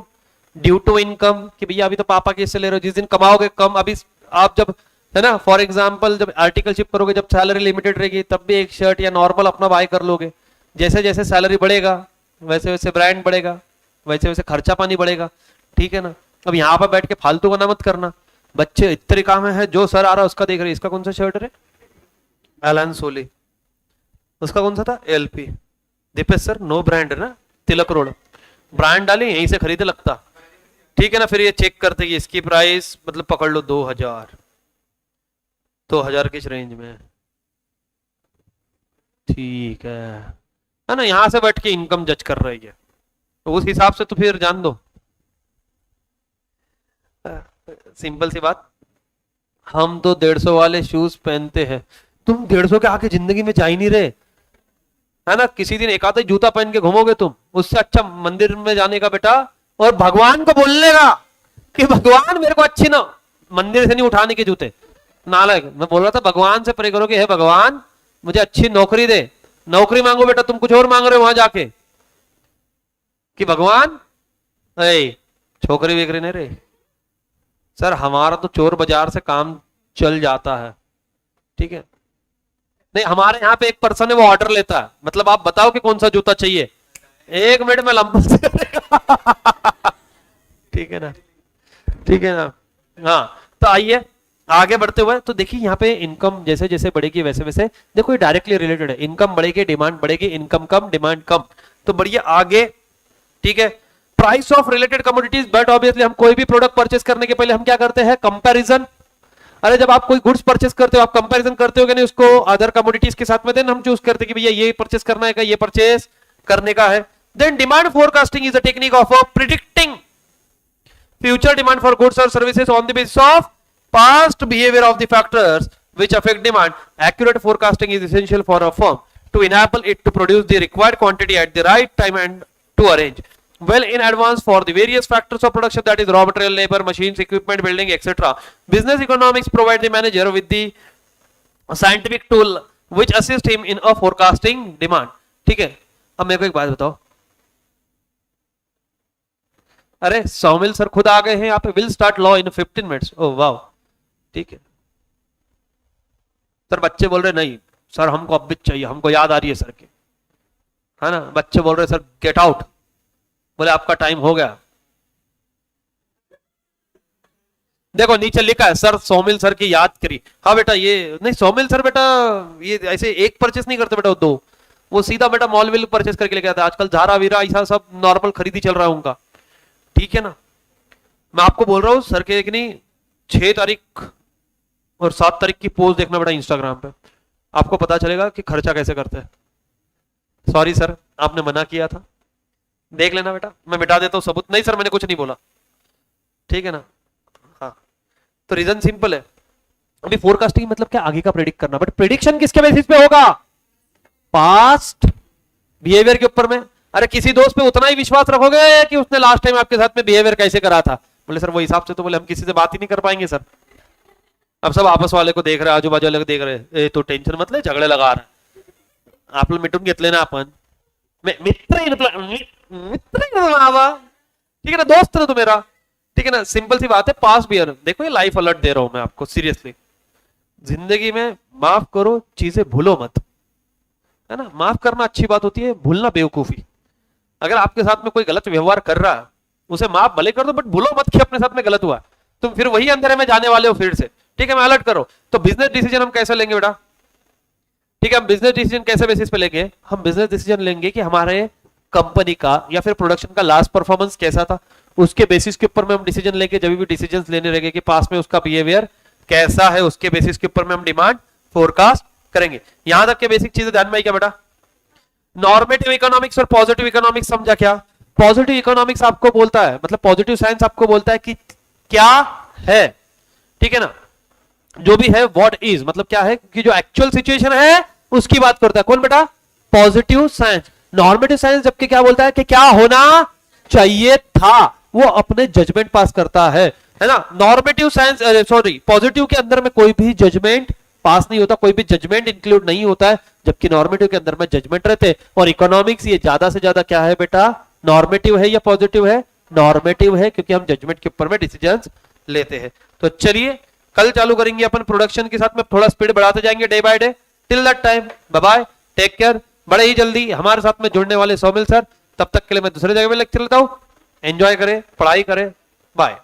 ड्यू टू इनकम, कि भैया अभी तो पापा के इससे ले रहे हो, जिस दिन कमाओगे कम। अभी आप जब, है ना, फॉर एग्जाम्पल जब आर्टिकल शिप करोगे, जब सैलरी लिमिटेड रहेगी, तब भी एक शर्ट या नॉर्मल अपना बाय कर लोगे। जैसे जैसे सैलरी बढ़ेगा वैसे वैसे ब्रांड बढ़ेगा, वैसे वैसे खर्चा पानी बढ़ेगा, ठीक है ना। अब यहाँ पर बैठ के फालतू का ना मत करना। बच्चे इतने काम है, जो सर आ रहा है उसका देख रहे, इसका कौन सा शर्ट है? एलन सोली, उसका कौन सा था? LP. Deepesh sir no brand है ना, तिलक रोड, ब्रांड डाले यहीं से खरीदे लगता, ठीक है ना। फिर ये चेक करते कि इसकी प्राइस मतलब पकड़ लो 2000 की रेंज में, ठीक है ना। यहां से बैठ के इनकम जज कर रही है, तो उस हिसाब से तो फिर जान दो। सिंपल सी बात, हम तो 150 वाले शूज पहनते हैं, तुम 150 के आगे जिंदगी में जा ही नहीं रहे, है ना। किसी दिन एक आधा जूता पहन के घूमोगे तुम, उससे अच्छा मंदिर में जाने का बेटा, और भगवान को बोलने का कि भगवान मेरे को अच्छी ना, मंदिर से नहीं उठाने के जूते, नालायक। मैं बोल रहा था भगवान से प्रे करो कि हे भगवान मुझे अच्छी नौकरी दे। नौकरी मांगो बेटा, तुम कुछ और मांग रहे हो वहां जाके, कि भगवान छोकरी वेकरी नहीं रे। सर हमारा तो चोर बाजार से काम चल जाता है, ठीक है। नहीं हमारे यहाँ पे एक पर्सन है वो ऑर्डर लेता है, मतलब आप बताओ कि कौन सा जूता चाहिए, 1 मिनट में लंबा से ठीक है ना, ठीक है ना। हाँ तो आइए आगे बढ़ते हुए, तो देखिए यहाँ पे इनकम जैसे जैसे बढ़ेगी वैसे वैसे, देखो ये डायरेक्टली रिलेटेड है, इनकम बढ़ेगी डिमांड बढ़ेगी, इनकम कम डिमांड कम। तो बढ़िए आगे, ठीक है। Price of related commodities, but obviously हम कोई भी प्रोडक्ट परचेस करने के पहले हम क्या करते हैं? कंपैरिजन। अरे जब आप कोई गुड्स परचेस करते हो आप कंपैरिजन करते हो कि नहीं उसको अदर कमोडिटीज के साथ में, देन हम चूज करते हैं कि भैया ये परचेस करना है, ये परचेस करने का है। Then demand forecasting is a technique of predicting future demand for goods और services on the basis of past behavior of the factors which affect demand. Accurate forecasting is essential for a firm to enable it to produce the required quantity at the right time and to arrange well in advance for the various factors of production, that is raw material, labor, machines, equipment, building, etc. Business economics provide the manager with the scientific tool which assist him in a forecasting demand. ठीक है, अब मेरे को एक बात बताओ, अरे Saumil sir खुद आ गए हैं यहाँ पे. Will start law in 15 minutes. ओह वाह, ठीक है सर. बच्चे बोल रहे नहीं सर हमको अब भी चाहिए, हमको याद आ रही है सर की, है ना. बच्चे बोल रहे सर गेट आउट, बोले आपका टाइम हो गया. देखो नीचे लिखा है सर सौमिल सर की याद करी. हाँ बेटा, ये नहीं सौमिल सर बेटा ये ऐसे एक परचेस नहीं करते बेटा, दो, वो सीधा बेटा मॉल विल परचेस करके लेके आते हैं. आजकल झारा वीरा ऐसा सब नॉर्मल खरीदी चल रहा है उनका, ठीक है ना. मैं आपको बोल रहा हूँ सर के एक नहीं 6 तारीख और 7 तारीख की पोस्ट देखना बेटा इंस्टाग्राम पे, आपको पता चलेगा कि खर्चा कैसे करते हैं. सॉरी सर आपने मना किया था, देख लेना बेटा, मैं मिटा देता हूँ सबूत. नहीं सर मैंने कुछ नहीं बोला, ठीक है ना. हाँ तो रीजन सिंपल है. अभी फोरकास्टिंग मतलब क्या, आगे का प्रेडिक्ट करना, बट प्रेडिक्शन किसके बेसिस पे होगा, पास्ट बिहेवियर के ऊपर में. अरे किसी दोस्त पे उतना ही विश्वास रखोगे कि उसने लास्ट टाइम आपके साथ में बिहेवियर कैसे करा था. बोले सर वो हिसाब से तो बोले हम किसी से बात ही नहीं कर पाएंगे सर. अब सब आपस वाले को देख रहे, आजू बाजू वाले को देख रहे, तो टेंशन मत ले, झगड़े लगा रहे, आपलं मिटून घेतले ना आपण. मित्र ठीक है ना, दोस्त ना तू मेरा, ठीक है ना. सिंपल सी बात है, पास बिहेवियर. देखो ये लाइफ अलर्ट दे रहा हूं मैं आपको सीरियसली. जिंदगी में माफ करो, चीजें भूलो मत, है ना. माफ करना अच्छी बात होती है, भूलना बेवकूफी. अगर आपके साथ में कोई गलत व्यवहार कर रहा है उसे माफ भले कर दो, बट भूलो मत कि अपने साथ में गलत हुआ. तुम फिर वही अंधेरे में जाने वाले हो फिर से, ठीक है. मैं अलर्ट करो. तो बिजनेस डिसीजन हम कैसे लेंगे बेटा, ठीक है. हम बिजनेस डिसीजन कैसे बेसिस पे लेंगे, हम बिजनेस डिसीजन लेंगे कि हमारे कंपनी का या फिर प्रोडक्शन का लास्ट परफॉर्मेंस कैसा था, उसके बेसिस के ऊपर में हम डिसीजन लेंगे. जब भी डिसीजन लेने रहेंगे कि पास में उसका बिहेवियर कैसा है, उसके बेसिस के ऊपर में हम डिमांड फोरकास्ट करेंगे. यहां तक के बेसिक चीजें ध्यान में आई क्या बेटा. नॉर्मेटिव इकोनॉमिक्स और पॉजिटिव इकोनॉमिक्स समझा क्या. पॉजिटिव इकोनॉमिक्स आपको बोलता है, मतलब पॉजिटिव साइंस आपको बोलता है कि क्या है, ठीक है ना. जो भी है व्हाट इज, मतलब क्या है कि जो एक्चुअल सिचुएशन है उसकी बात करता है. कौन बेटा, पॉजिटिव साइंस. नॉर्मेटिव साइंस जबकि क्या बोलता है कि क्या होना चाहिए था, वो अपने जजमेंट पास करता है ना. नॉर्मेटिव साइंस सॉरी पॉजिटिव के अंदर में कोई भी जजमेंट पास नहीं होता, कोई भी जजमेंट इंक्लूड नहीं होता है, जबकि नॉर्मेटिव के अंदर में जजमेंट रहते. और इकोनॉमिक्स ये ज्यादा से ज्यादा क्या है बेटा, नॉर्मेटिव है या पॉजिटिव है, नॉर्मेटिव है, क्योंकि हम जजमेंट के ऊपर में डिसीजंस लेते हैं. तो चलिए कल चालू करेंगे अपन प्रोडक्शन के साथ में, थोड़ा स्पीड बढ़ाते जाएंगे day by day. Till that time bye bye, take care. बड़े ही जल्दी हमारे साथ में जुड़ने वाले सौमिल सर, तब तक के लिए मैं दूसरे जगह पे लेक्चर लेता हूं. एंजॉय करें, पढ़ाई करें, बाय.